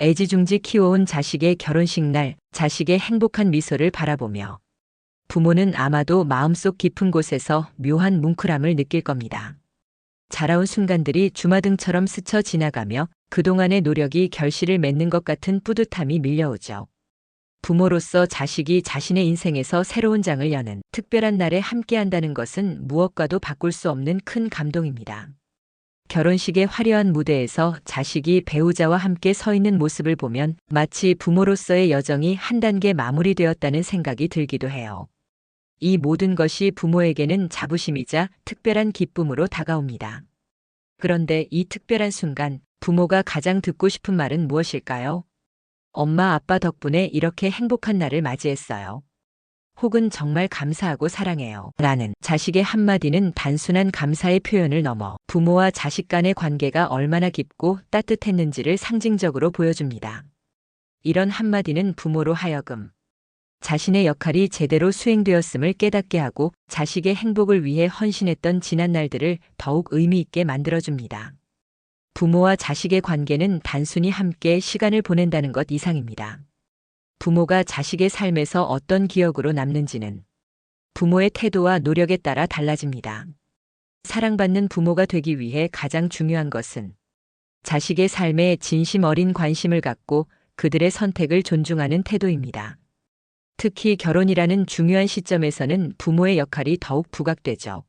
애지중지 키워온 자식의 결혼식 날 자식의 행복한 미소를 바라보며 부모는 아마도 마음속 깊은 곳에서 묘한 뭉클함을 느낄 겁니다. 자라온 순간들이 주마등처럼 스쳐 지나가며 그동안의 노력이 결실을 맺는 것 같은 뿌듯함이 밀려오죠. 부모로서 자식이 자신의 인생에서 새로운 장을 여는 특별한 날에 함께한다는 것은 무엇과도 바꿀 수 없는 큰 감동입니다. 결혼식의 화려한 무대에서 자식이 배우자와 함께 서 있는 모습을 보면 마치 부모로서의 여정이 한 단계 마무리되었다는 생각이 들기도 해요. 이 모든 것이 부모에게는 자부심이자 특별한 기쁨으로 다가옵니다. 그런데 이 특별한 순간, 부모가 가장 듣고 싶은 말은 무엇일까요? 엄마, 아빠 덕분에 이렇게 행복한 날을 맞이했어요. 혹은 정말 감사하고 사랑해요. 라는 자식의 한마디는 단순한 감사의 표현을 넘어 부모와 자식 간의 관계가 얼마나 깊고 따뜻했는지를 상징적으로 보여줍니다. 이런 한마디는 부모로 하여금 자신의 역할이 제대로 수행되었음을 깨닫게 하고 자식의 행복을 위해 헌신했던 지난 날들을 더욱 의미 있게 만들어줍니다. 부모와 자식의 관계는 단순히 함께 시간을 보낸다는 것 이상입니다. 부모가 자식의 삶에서 어떤 기억으로 남는지는 부모의 태도와 노력에 따라 달라집니다. 사랑받는 부모가 되기 위해 가장 중요한 것은 자식의 삶에 진심 어린 관심을 갖고 그들의 선택을 존중하는 태도입니다. 특히 결혼이라는 중요한 시점에서는 부모의 역할이 더욱 부각되죠.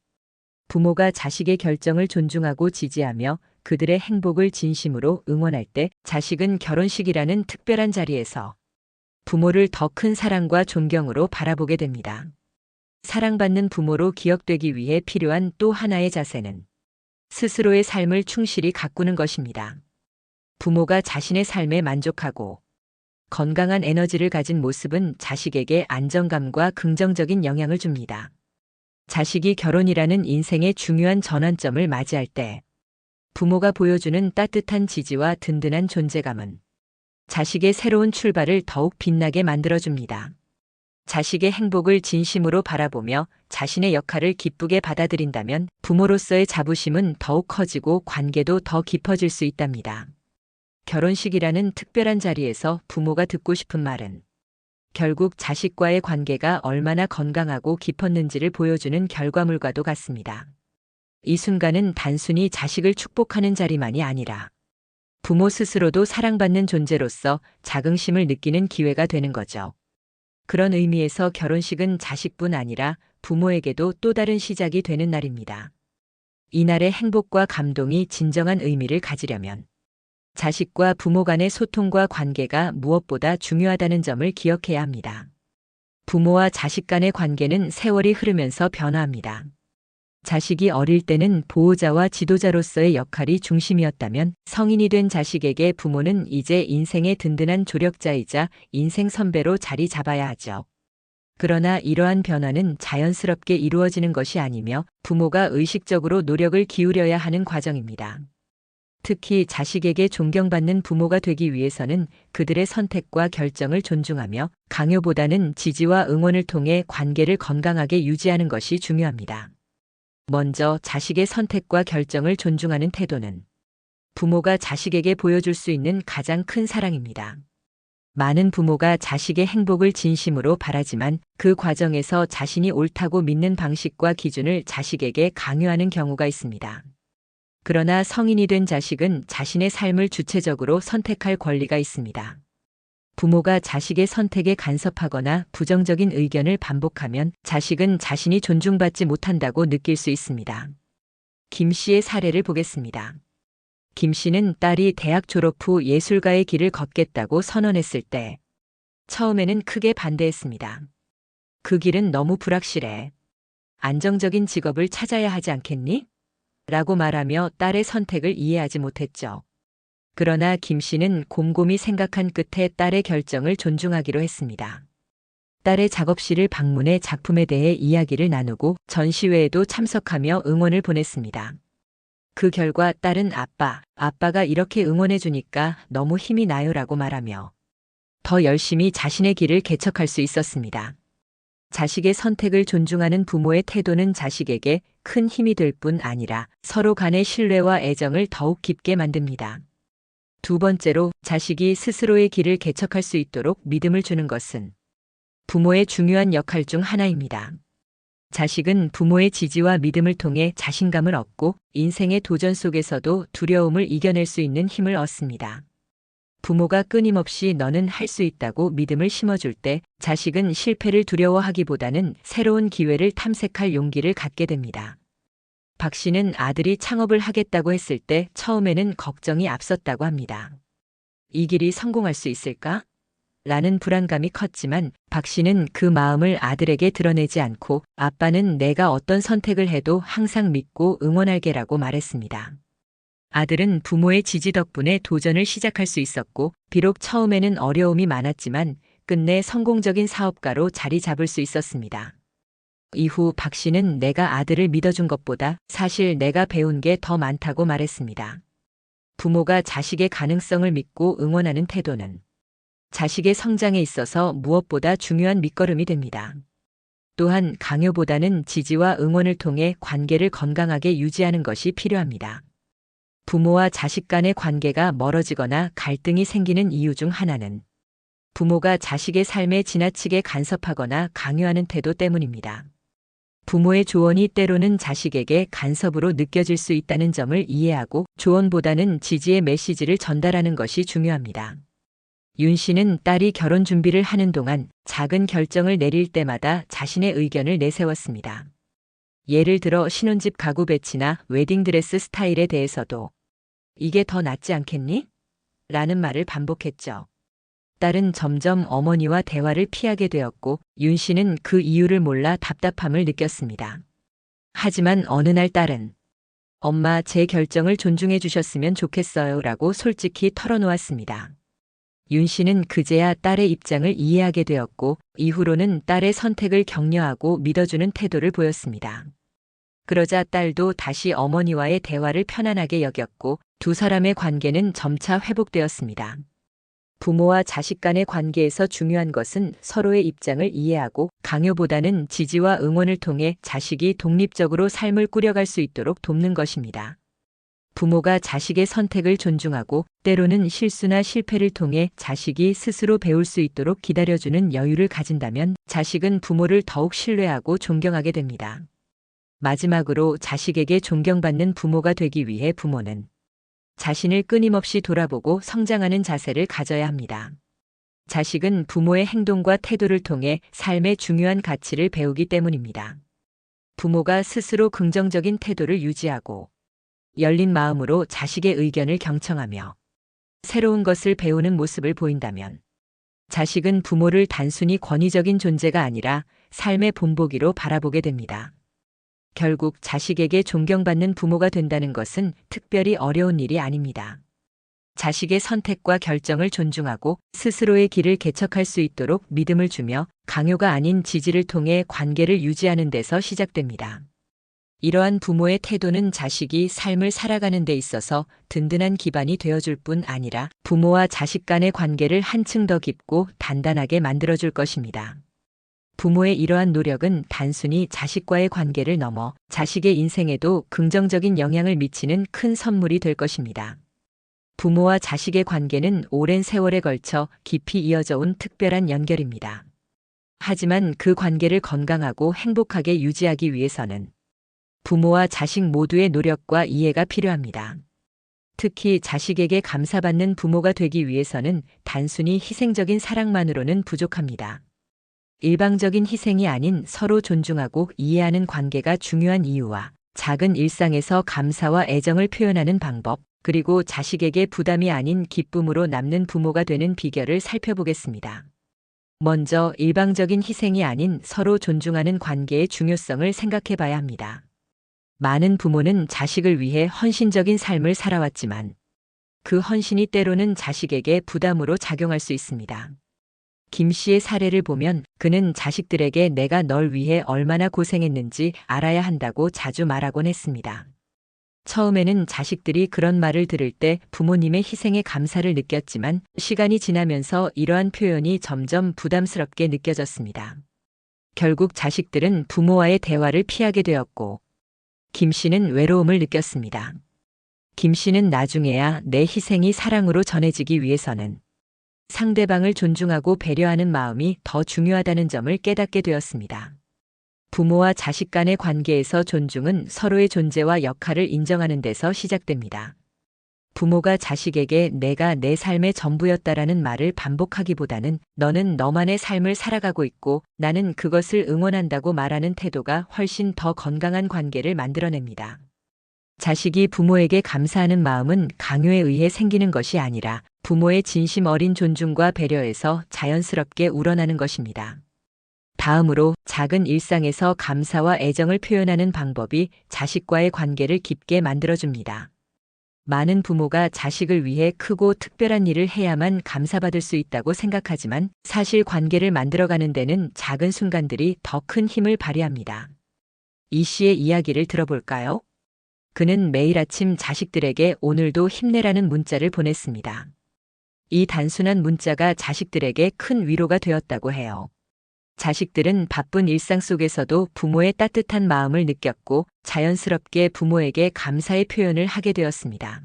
부모가 자식의 결정을 존중하고 지지하며 그들의 행복을 진심으로 응원할 때 자식은 결혼식이라는 특별한 자리에서 부모를 더 큰 사랑과 존경으로 바라보게 됩니다. 사랑받는 부모로 기억되기 위해 필요한 또 하나의 자세는 스스로의 삶을 충실히 가꾸는 것입니다. 부모가 자신의 삶에 만족하고 건강한 에너지를 가진 모습은 자식에게 안정감과 긍정적인 영향을 줍니다. 자식이 결혼이라는 인생의 중요한 전환점을 맞이할 때 부모가 보여주는 따뜻한 지지와 든든한 존재감은 자식의 새로운 출발을 더욱 빛나게 만들어줍니다. 자식의 행복을 진심으로 바라보며 자신의 역할을 기쁘게 받아들인다면 부모로서의 자부심은 더욱 커지고 관계도 더 깊어질 수 있답니다. 결혼식이라는 특별한 자리에서 부모가 듣고 싶은 말은 결국 자식과의 관계가 얼마나 건강하고 깊었는지를 보여주는 결과물과도 같습니다. 이 순간은 단순히 자식을 축복하는 자리만이 아니라 부모 스스로도 사랑받는 존재로서 자긍심을 느끼는 기회가 되는 거죠. 그런 의미에서 결혼식은 자식뿐 아니라 부모에게도 또 다른 시작이 되는 날입니다. 이날의 행복과 감동이 진정한 의미를 가지려면 자식과 부모 간의 소통과 관계가 무엇보다 중요하다는 점을 기억해야 합니다. 부모와 자식 간의 관계는 세월이 흐르면서 변화합니다. 자식이 어릴 때는 보호자와 지도자로서의 역할이 중심이었다면 성인이 된 자식에게 부모는 이제 인생의 든든한 조력자이자 인생 선배로 자리 잡아야 하죠. 그러나 이러한 변화는 자연스럽게 이루어지는 것이 아니며 부모가 의식적으로 노력을 기울여야 하는 과정입니다. 특히 자식에게 존경받는 부모가 되기 위해서는 그들의 선택과 결정을 존중하며 강요보다는 지지와 응원을 통해 관계를 건강하게 유지하는 것이 중요합니다. 먼저 자식의 선택과 결정을 존중하는 태도는 부모가 자식에게 보여줄 수 있는 가장 큰 사랑입니다. 많은 부모가 자식의 행복을 진심으로 바라지만 그 과정에서 자신이 옳다고 믿는 방식과 기준을 자식에게 강요하는 경우가 있습니다. 그러나 성인이 된 자식은 자신의 삶을 주체적으로 선택할 권리가 있습니다. 부모가 자식의 선택에 간섭하거나 부정적인 의견을 반복하면 자식은 자신이 존중받지 못한다고 느낄 수 있습니다. 김 씨의 사례를 보겠습니다. 김 씨는 딸이 대학 졸업 후 예술가의 길을 걷겠다고 선언했을 때 처음에는 크게 반대했습니다. 그 길은 너무 불확실해. 안정적인 직업을 찾아야 하지 않겠니? 라고 말하며 딸의 선택을 이해하지 못했죠. 그러나 김 씨는 곰곰이 생각한 끝에 딸의 결정을 존중하기로 했습니다. 딸의 작업실을 방문해 작품에 대해 이야기를 나누고 전시회에도 참석하며 응원을 보냈습니다. 그 결과 딸은 아빠가 이렇게 응원해 주니까 너무 힘이 나요라고 말하며 더 열심히 자신의 길을 개척할 수 있었습니다. 자식의 선택을 존중하는 부모의 태도는 자식에게 큰 힘이 될 뿐 아니라 서로 간의 신뢰와 애정을 더욱 깊게 만듭니다. 두 번째로 자식이 스스로의 길을 개척할 수 있도록 믿음을 주는 것은 부모의 중요한 역할 중 하나입니다. 자식은 부모의 지지와 믿음을 통해 자신감을 얻고 인생의 도전 속에서도 두려움을 이겨낼 수 있는 힘을 얻습니다. 부모가 끊임없이 너는 할 수 있다고 믿음을 심어줄 때 자식은 실패를 두려워하기보다는 새로운 기회를 탐색할 용기를 갖게 됩니다. 박 씨는 아들이 창업을 하겠다고 했을 때 처음에는 걱정이 앞섰다고 합니다. 이 길이 성공할 수 있을까? 라는 불안감이 컸지만 박 씨는 그 마음을 아들에게 드러내지 않고 아빠는 내가 어떤 선택을 해도 항상 믿고 응원할게라고 말했습니다. 아들은 부모의 지지 덕분에 도전을 시작할 수 있었고 비록 처음에는 어려움이 많았지만 끝내 성공적인 사업가로 자리 잡을 수 있었습니다. 이후 박 씨는 내가 아들을 믿어준 것보다 사실 내가 배운 게 더 많다고 말했습니다. 부모가 자식의 가능성을 믿고 응원하는 태도는 자식의 성장에 있어서 무엇보다 중요한 밑거름이 됩니다. 또한 강요보다는 지지와 응원을 통해 관계를 건강하게 유지하는 것이 필요합니다. 부모와 자식 간의 관계가 멀어지거나 갈등이 생기는 이유 중 하나는 부모가 자식의 삶에 지나치게 간섭하거나 강요하는 태도 때문입니다. 부모의 조언이 때로는 자식에게 간섭으로 느껴질 수 있다는 점을 이해하고 조언보다는 지지의 메시지를 전달하는 것이 중요합니다. 윤 씨는 딸이 결혼 준비를 하는 동안 작은 결정을 내릴 때마다 자신의 의견을 내세웠습니다. 예를 들어 신혼집 가구 배치나 웨딩드레스 스타일에 대해서도 이게 더 낫지 않겠니? 라는 말을 반복했죠. 딸은 점점 어머니와 대화를 피하게 되었고 윤 씨는 그 이유를 몰라 답답함을 느꼈습니다. 하지만 어느 날 딸은 엄마 제 결정을 존중해 주셨으면 좋겠어요 라고 솔직히 털어놓았습니다. 윤 씨는 그제야 딸의 입장을 이해하게 되었고 이후로는 딸의 선택을 격려하고 믿어주는 태도를 보였습니다. 그러자 딸도 다시 어머니와의 대화를 편안하게 여겼고 두 사람의 관계는 점차 회복되었습니다. 부모와 자식 간의 관계에서 중요한 것은 서로의 입장을 이해하고 강요보다는 지지와 응원을 통해 자식이 독립적으로 삶을 꾸려갈 수 있도록 돕는 것입니다. 부모가 자식의 선택을 존중하고 때로는 실수나 실패를 통해 자식이 스스로 배울 수 있도록 기다려주는 여유를 가진다면 자식은 부모를 더욱 신뢰하고 존경하게 됩니다. 마지막으로 자식에게 존경받는 부모가 되기 위해 부모는 자신을 끊임없이 돌아보고 성장하는 자세를 가져야 합니다. 자식은 부모의 행동과 태도를 통해 삶의 중요한 가치를 배우기 때문입니다. 부모가 스스로 긍정적인 태도를 유지하고 열린 마음으로 자식의 의견을 경청하며 새로운 것을 배우는 모습을 보인다면 자식은 부모를 단순히 권위적인 존재가 아니라 삶의 본보기로 바라보게 됩니다. 결국 자식에게 존경받는 부모가 된다는 것은 특별히 어려운 일이 아닙니다. 자식의 선택과 결정을 존중하고 스스로의 길을 개척할 수 있도록 믿음을 주며 강요가 아닌 지지를 통해 관계를 유지하는 데서 시작됩니다. 이러한 부모의 태도는 자식이 삶을 살아가는 데 있어서 든든한 기반이 되어줄 뿐 아니라 부모와 자식 간의 관계를 한층 더 깊고 단단하게 만들어줄 것입니다. 부모의 이러한 노력은 단순히 자식과의 관계를 넘어 자식의 인생에도 긍정적인 영향을 미치는 큰 선물이 될 것입니다. 부모와 자식의 관계는 오랜 세월에 걸쳐 깊이 이어져 온 특별한 연결입니다. 하지만 그 관계를 건강하고 행복하게 유지하기 위해서는 부모와 자식 모두의 노력과 이해가 필요합니다. 특히 자식에게 감사받는 부모가 되기 위해서는 단순히 희생적인 사랑만으로는 부족합니다. 일방적인 희생이 아닌 서로 존중하고 이해하는 관계가 중요한 이유와 작은 일상에서 감사와 애정을 표현하는 방법, 그리고 자식에게 부담이 아닌 기쁨으로 남는 부모가 되는 비결을 살펴보겠습니다. 먼저 일방적인 희생이 아닌 서로 존중하는 관계의 중요성을 생각해 봐야 합니다. 많은 부모는 자식을 위해 헌신적인 삶을 살아왔지만 그 헌신이 때로는 자식에게 부담으로 작용할 수 있습니다. 김 씨의 사례를 보면 그는 자식들에게 내가 널 위해 얼마나 고생했는지 알아야 한다고 자주 말하곤 했습니다. 처음에는 자식들이 그런 말을 들을 때 부모님의 희생에 감사를 느꼈지만 시간이 지나면서 이러한 표현이 점점 부담스럽게 느껴졌습니다. 결국 자식들은 부모와의 대화를 피하게 되었고 김 씨는 외로움을 느꼈습니다. 김 씨는 나중에야 내 희생이 사랑으로 전해지기 위해서는 상대방을 존중하고 배려하는 마음이 더 중요하다는 점을 깨닫게 되었습니다. 부모와 자식 간의 관계에서 존중은 서로의 존재와 역할을 인정하는 데서 시작됩니다. 부모가 자식에게 내가 내 삶의 전부였다라는 말을 반복하기보다는 너는 너만의 삶을 살아가고 있고 나는 그것을 응원한다고 말하는 태도가 훨씬 더 건강한 관계를 만들어냅니다. 자식이 부모에게 감사하는 마음은 강요에 의해 생기는 것이 아니라 부모의 진심 어린 존중과 배려에서 자연스럽게 우러나는 것입니다. 다음으로 작은 일상에서 감사와 애정을 표현하는 방법이 자식과의 관계를 깊게 만들어줍니다. 많은 부모가 자식을 위해 크고 특별한 일을 해야만 감사받을 수 있다고 생각하지만 사실 관계를 만들어가는 데는 작은 순간들이 더 큰 힘을 발휘합니다. 이 씨의 이야기를 들어볼까요? 그는 매일 아침 자식들에게 오늘도 힘내라는 문자를 보냈습니다. 이 단순한 문자가 자식들에게 큰 위로가 되었다고 해요. 자식들은 바쁜 일상 속에서도 부모의 따뜻한 마음을 느꼈고 자연스럽게 부모에게 감사의 표현을 하게 되었습니다.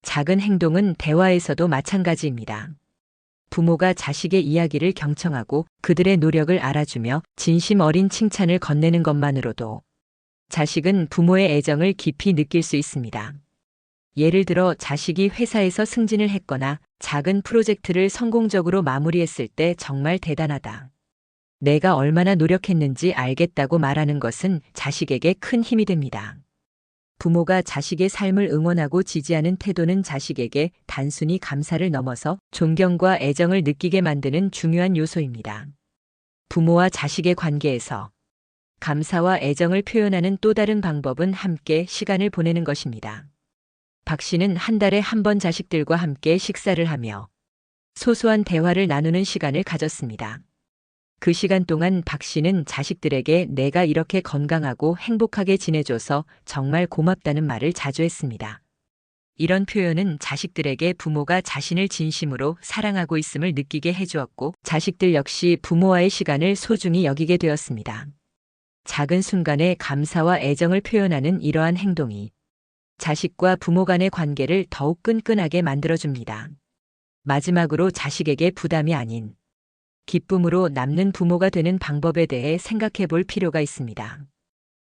작은 행동은 대화에서도 마찬가지입니다. 부모가 자식의 이야기를 경청하고 그들의 노력을 알아주며 진심 어린 칭찬을 건네는 것만으로도 자식은 부모의 애정을 깊이 느낄 수 있습니다. 예를 들어 자식이 회사에서 승진을 했거나 작은 프로젝트를 성공적으로 마무리했을 때 정말 대단하다. 내가 얼마나 노력했는지 알겠다고 말하는 것은 자식에게 큰 힘이 됩니다. 부모가 자식의 삶을 응원하고 지지하는 태도는 자식에게 단순히 감사를 넘어서 존경과 애정을 느끼게 만드는 중요한 요소입니다. 부모와 자식의 관계에서 감사와 애정을 표현하는 또 다른 방법은 함께 시간을 보내는 것입니다. 박 씨는 한 달에 한 번 자식들과 함께 식사를 하며 소소한 대화를 나누는 시간을 가졌습니다. 그 시간 동안 박 씨는 자식들에게 내가 이렇게 건강하고 행복하게 지내줘서 정말 고맙다는 말을 자주 했습니다. 이런 표현은 자식들에게 부모가 자신을 진심으로 사랑하고 있음을 느끼게 해주었고 자식들 역시 부모와의 시간을 소중히 여기게 되었습니다. 작은 순간에 감사와 애정을 표현하는 이러한 행동이 자식과 부모 간의 관계를 더욱 끈끈하게 만들어줍니다. 마지막으로 자식에게 부담이 아닌 기쁨으로 남는 부모가 되는 방법에 대해 생각해 볼 필요가 있습니다.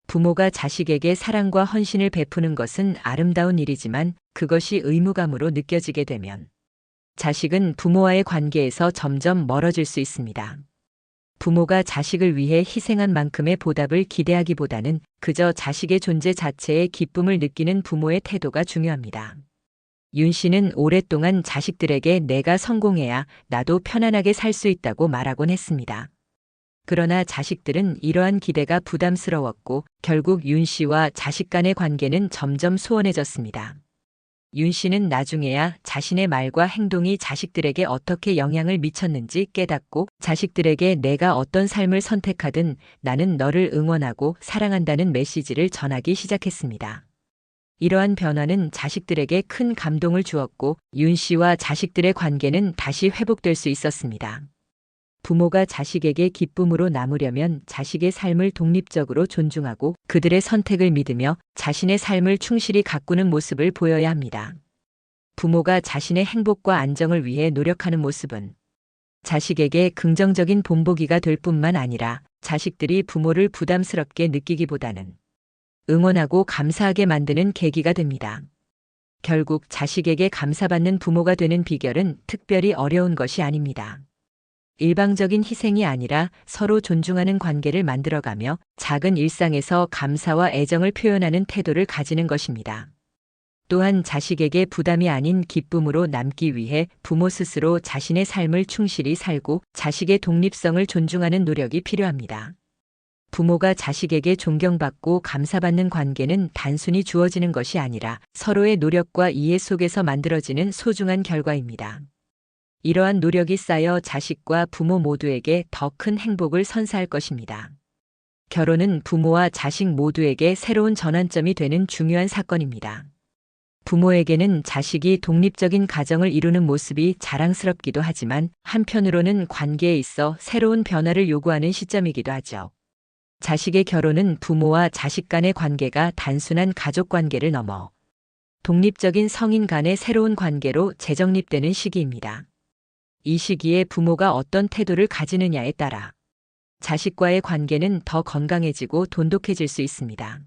부모가 자식에게 사랑과 헌신을 베푸는 것은 아름다운 일이지만 그것이 의무감으로 느껴지게 되면 자식은 부모와의 관계에서 점점 멀어질 수 있습니다. 부모가 자식을 위해 희생한 만큼의 보답을 기대하기보다는 그저 자식의 존재 자체에 기쁨을 느끼는 부모의 태도가 중요합니다. 윤 씨는 오랫동안 자식들에게 내가 성공해야 나도 편안하게 살 수 있다고 말하곤 했습니다. 그러나 자식들은 이러한 기대가 부담스러웠고 결국 윤 씨와 자식 간의 관계는 점점 소원해졌습니다. 윤 씨는 나중에야 자신의 말과 행동이 자식들에게 어떻게 영향을 미쳤는지 깨닫고 자식들에게 내가 어떤 삶을 선택하든 나는 너를 응원하고 사랑한다는 메시지를 전하기 시작했습니다. 이러한 변화는 자식들에게 큰 감동을 주었고 윤 씨와 자식들의 관계는 다시 회복될 수 있었습니다. 부모가 자식에게 기쁨으로 남으려면 자식의 삶을 독립적으로 존중하고 그들의 선택을 믿으며 자신의 삶을 충실히 가꾸는 모습을 보여야 합니다. 부모가 자신의 행복과 안정을 위해 노력하는 모습은 자식에게 긍정적인 본보기가 될 뿐만 아니라 자식들이 부모를 부담스럽게 느끼기보다는 응원하고 감사하게 만드는 계기가 됩니다. 결국 자식에게 감사받는 부모가 되는 비결은 특별히 어려운 것이 아닙니다. 일방적인 희생이 아니라 서로 존중하는 관계를 만들어가며 작은 일상에서 감사와 애정을 표현하는 태도를 가지는 것입니다. 또한 자식에게 부담이 아닌 기쁨으로 남기 위해 부모 스스로 자신의 삶을 충실히 살고 자식의 독립성을 존중하는 노력이 필요합니다. 부모가 자식에게 존경받고 감사받는 관계는 단순히 주어지는 것이 아니라 서로의 노력과 이해 속에서 만들어지는 소중한 결과입니다. 이러한 노력이 쌓여 자식과 부모 모두에게 더 큰 행복을 선사할 것입니다. 결혼은 부모와 자식 모두에게 새로운 전환점이 되는 중요한 사건입니다. 부모에게는 자식이 독립적인 가정을 이루는 모습이 자랑스럽기도 하지만 한편으로는 관계에 있어 새로운 변화를 요구하는 시점이기도 하죠. 자식의 결혼은 부모와 자식 간의 관계가 단순한 가족 관계를 넘어 독립적인 성인 간의 새로운 관계로 재정립되는 시기입니다. 이 시기에 부모가 어떤 태도를 가지느냐에 따라 자식과의 관계는 더 건강해지고 돈독해질 수 있습니다.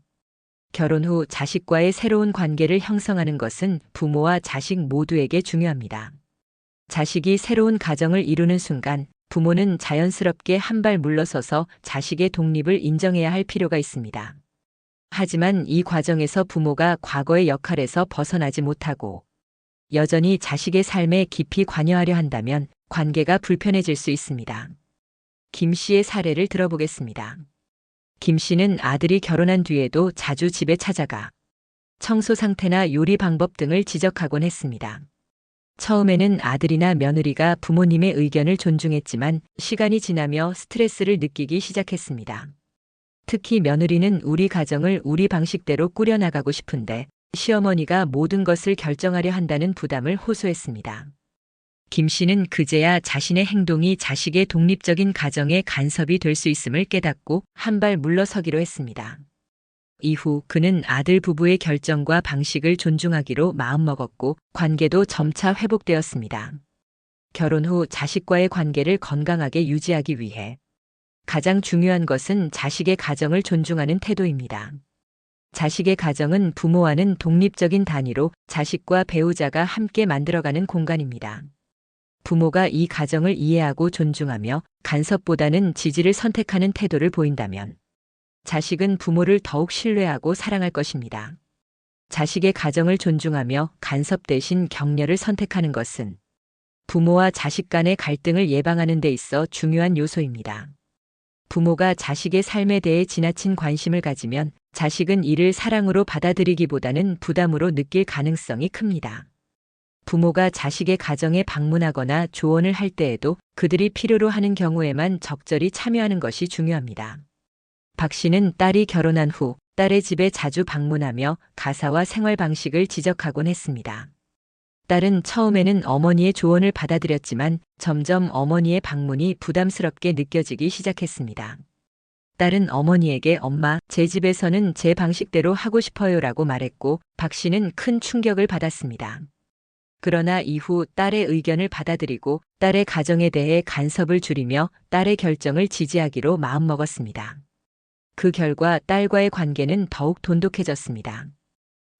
결혼 후 자식과의 새로운 관계를 형성하는 것은 부모와 자식 모두에게 중요합니다. 자식이 새로운 가정을 이루는 순간 부모는 자연스럽게 한 발 물러서서 자식의 독립을 인정해야 할 필요가 있습니다. 하지만 이 과정에서 부모가 과거의 역할에서 벗어나지 못하고 여전히 자식의 삶에 깊이 관여하려 한다면 관계가 불편해질 수 있습니다. 김 씨의 사례를 들어보겠습니다. 김 씨는 아들이 결혼한 뒤에도 자주 집에 찾아가 청소 상태나 요리 방법 등을 지적하곤 했습니다. 처음에는 아들이나 며느리가 부모님의 의견을 존중했지만 시간이 지나며 스트레스를 느끼기 시작했습니다. 특히 며느리는 우리 가정을 우리 방식대로 꾸려나가고 싶은데 시어머니가 모든 것을 결정하려 한다는 부담을 호소했습니다. 김 씨는 그제야 자신의 행동이 자식의 독립적인 가정에 간섭이 될 수 있음을 깨닫고 한 발 물러서기로 했습니다. 이후 그는 아들 부부의 결정과 방식을 존중하기로 마음먹었고 관계도 점차 회복되었습니다. 결혼 후 자식과의 관계를 건강하게 유지하기 위해 가장 중요한 것은 자식의 가정을 존중하는 태도입니다. 자식의 가정은 부모와는 독립적인 단위로 자식과 배우자가 함께 만들어가는 공간입니다. 부모가 이 가정을 이해하고 존중하며 간섭보다는 지지를 선택하는 태도를 보인다면 자식은 부모를 더욱 신뢰하고 사랑할 것입니다. 자식의 가정을 존중하며 간섭 대신 격려를 선택하는 것은 부모와 자식 간의 갈등을 예방하는 데 있어 중요한 요소입니다. 부모가 자식의 삶에 대해 지나친 관심을 가지면 자식은 이를 사랑으로 받아들이기보다는 부담으로 느낄 가능성이 큽니다. 부모가 자식의 가정에 방문하거나 조언을 할 때에도 그들이 필요로 하는 경우에만 적절히 참여하는 것이 중요합니다. 박 씨는 딸이 결혼한 후 딸의 집에 자주 방문하며 가사와 생활 방식을 지적하곤 했습니다. 딸은 처음에는 어머니의 조언을 받아들였지만 점점 어머니의 방문이 부담스럽게 느껴지기 시작했습니다. 딸은 어머니에게 엄마, 제 집에서는 제 방식대로 하고 싶어요라고 말했고 박 씨는 큰 충격을 받았습니다. 그러나 이후 딸의 의견을 받아들이고 딸의 가정에 대해 간섭을 줄이며 딸의 결정을 지지하기로 마음먹었습니다. 그 결과 딸과의 관계는 더욱 돈독해졌습니다.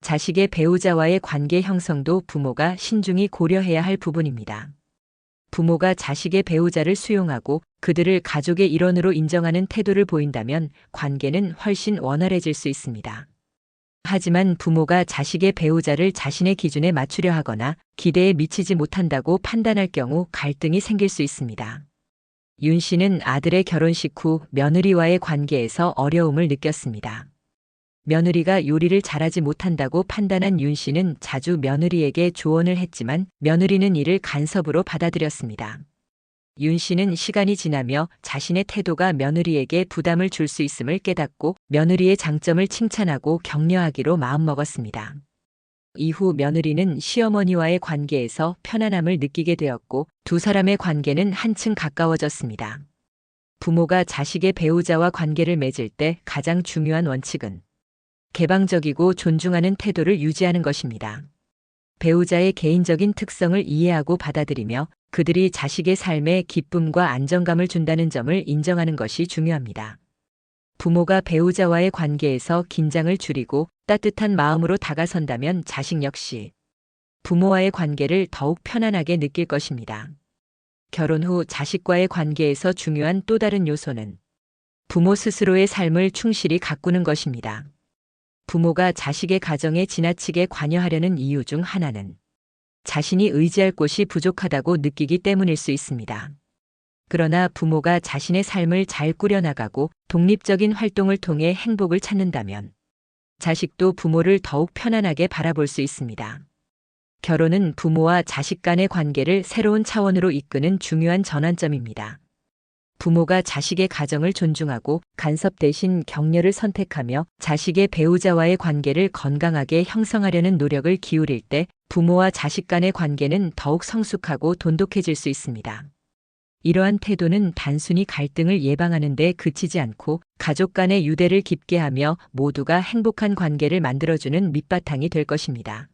자식의 배우자와의 관계 형성도 부모가 신중히 고려해야 할 부분입니다. 부모가 자식의 배우자를 수용하고 그들을 가족의 일원으로 인정하는 태도를 보인다면 관계는 훨씬 원활해질 수 있습니다. 하지만 부모가 자식의 배우자를 자신의 기준에 맞추려 하거나 기대에 미치지 못한다고 판단할 경우 갈등이 생길 수 있습니다. 윤 씨는 아들의 결혼식 후 며느리와의 관계에서 어려움을 느꼈습니다. 며느리가 요리를 잘하지 못한다고 판단한 윤 씨는 자주 며느리에게 조언을 했지만 며느리는 이를 간섭으로 받아들였습니다. 윤 씨는 시간이 지나며 자신의 태도가 며느리에게 부담을 줄 수 있음을 깨닫고 며느리의 장점을 칭찬하고 격려하기로 마음먹었습니다. 이후 며느리는 시어머니와의 관계에서 편안함을 느끼게 되었고 두 사람의 관계는 한층 가까워졌습니다. 부모가 자식의 배우자와 관계를 맺을 때 가장 중요한 원칙은 개방적이고 존중하는 태도를 유지하는 것입니다. 배우자의 개인적인 특성을 이해하고 받아들이며 그들이 자식의 삶에 기쁨과 안정감을 준다는 점을 인정하는 것이 중요합니다. 부모가 배우자와의 관계에서 긴장을 줄이고 따뜻한 마음으로 다가선다면 자식 역시 부모와의 관계를 더욱 편안하게 느낄 것입니다. 결혼 후 자식과의 관계에서 중요한 또 다른 요소는 부모 스스로의 삶을 충실히 가꾸는 것입니다. 부모가 자식의 가정에 지나치게 관여하려는 이유 중 하나는 자신이 의지할 곳이 부족하다고 느끼기 때문일 수 있습니다. 그러나 부모가 자신의 삶을 잘 꾸려나가고 독립적인 활동을 통해 행복을 찾는다면 자식도 부모를 더욱 편안하게 바라볼 수 있습니다. 결혼은 부모와 자식 간의 관계를 새로운 차원으로 이끄는 중요한 전환점입니다. 부모가 자식의 가정을 존중하고 간섭 대신 격려를 선택하며 자식의 배우자와의 관계를 건강하게 형성하려는 노력을 기울일 때 부모와 자식 간의 관계는 더욱 성숙하고 돈독해질 수 있습니다. 이러한 태도는 단순히 갈등을 예방하는 데 그치지 않고 가족 간의 유대를 깊게 하며 모두가 행복한 관계를 만들어주는 밑바탕이 될 것입니다.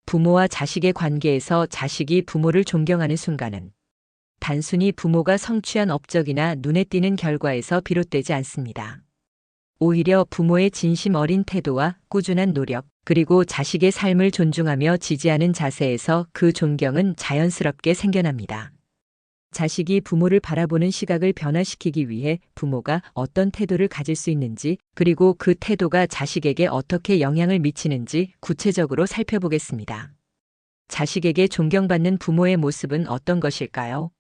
부모와 자식의 관계에서 자식이 부모를 존경하는 순간은 단순히 부모가 성취한 업적이나 눈에 띄는 결과에서 비롯되지 않습니다. 오히려 부모의 진심 어린 태도와 꾸준한 노력, 그리고 자식의 삶을 존중하며 지지하는 자세에서 그 존경은 자연스럽게 생겨납니다. 자식이 부모를 바라보는 시각을 변화시키기 위해 부모가 어떤 태도를 가질 수 있는지, 그리고 그 태도가 자식에게 어떻게 영향을 미치는지 구체적으로 살펴보겠습니다. 자식에게 존경받는 부모의 모습은 어떤 것일까요?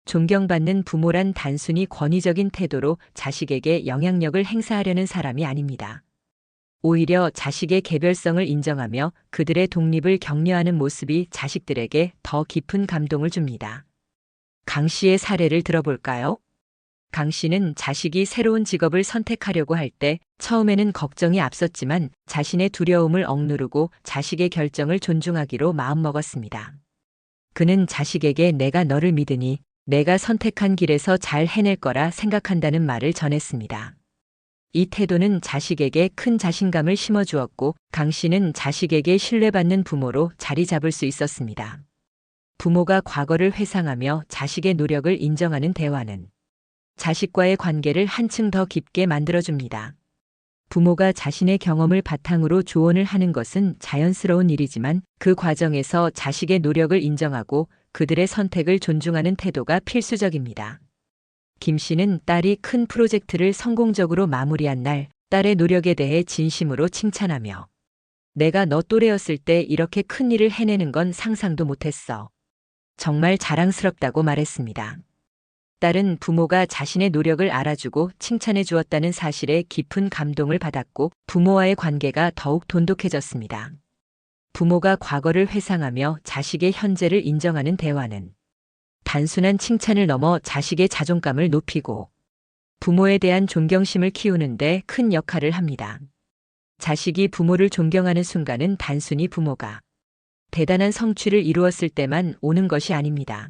존경받는 부모란 단순히 권위적인 태도로 자식에게 영향력을 행사하려는 사람이 아닙니다. 오히려 자식의 개별성을 인정하며 그들의 독립을 격려하는 모습이 자식들에게 더 깊은 감동을 줍니다. 강 씨의 사례를 들어볼까요? 강 씨는 자식이 새로운 직업을 선택하려고 할 때 처음에는 걱정이 앞섰지만 자신의 두려움을 억누르고 자식의 결정을 존중하기로 마음먹었습니다. 그는 자식에게 내가 너를 믿으니 내가 선택한 길에서 잘 해낼 거라 생각한다는 말을 전했습니다. 이 태도는 자식에게 큰 자신감을 심어주었고 강 씨는 자식에게 신뢰받는 부모로 자리 잡을 수 있었습니다. 부모가 과거를 회상하며 자식의 노력을 인정하는 대화는 자식과의 관계를 한층 더 깊게 만들어줍니다. 부모가 자신의 경험을 바탕으로 조언을 하는 것은 자연스러운 일이지만 그 과정에서 자식의 노력을 인정하고 그들의 선택을 존중하는 태도가 필수적입니다. 김 씨는 딸이 큰 프로젝트를 성공적으로 마무리한 날, 딸의 노력에 대해 진심으로 칭찬하며 내가 너 또래였을 때 이렇게 큰 일을 해내는 건 상상도 못했어. 정말 자랑스럽다고 말했습니다. 딸은 부모가 자신의 노력을 알아주고 칭찬해 주었다는 사실에 깊은 감동을 받았고 부모와의 관계가 더욱 돈독해졌습니다. 부모가 과거를 회상하며 자식의 현재를 인정하는 대화는 단순한 칭찬을 넘어 자식의 자존감을 높이고 부모에 대한 존경심을 키우는 데 큰 역할을 합니다. 자식이 부모를 존경하는 순간은 단순히 부모가 대단한 성취를 이루었을 때만 오는 것이 아닙니다.